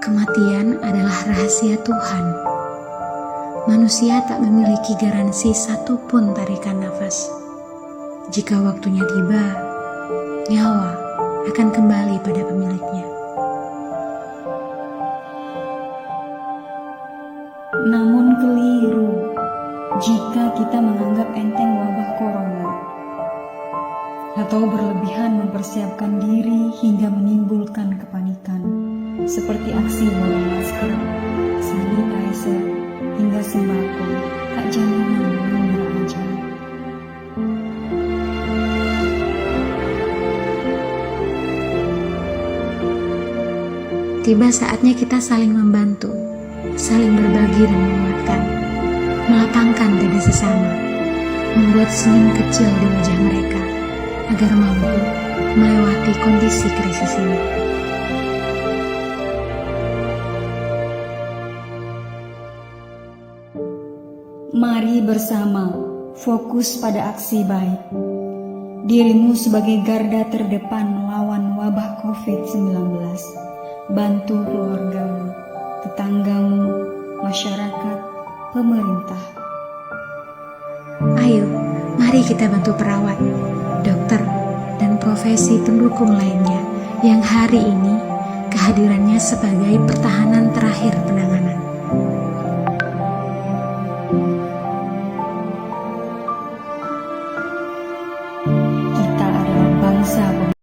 Kematian adalah rahasia Tuhan. Manusia tak memiliki garansi satupun tarikan nafas. Jika waktunya tiba, nyawa akan kembali pada pemiliknya. Namun keliru jika kita menganggap enteng wabah corona atau berlebihan mempersiapkan diri hingga menimbulkan kepanikan, seperti aksi borong masker, sanitizer, hingga sembako tak jaminan menunda ajal. Tiba saatnya kita saling membantu, saling berbagi dan menguatkan, melapangkan dada sesama, membuat senyum kecil di wajah mereka, agar mampu melewati kondisi krisis ini. Mari bersama fokus pada aksi baik. Dirimu sebagai garda terdepan melawan wabah COVID-19. Bantu keluargamu, tetanggamu, masyarakat, pemerintah. Ayo, mari kita bantu perawat, dokter, dan profesi pendukung lainnya yang hari ini kehadirannya sebagai pertahanan terakhir penanganan.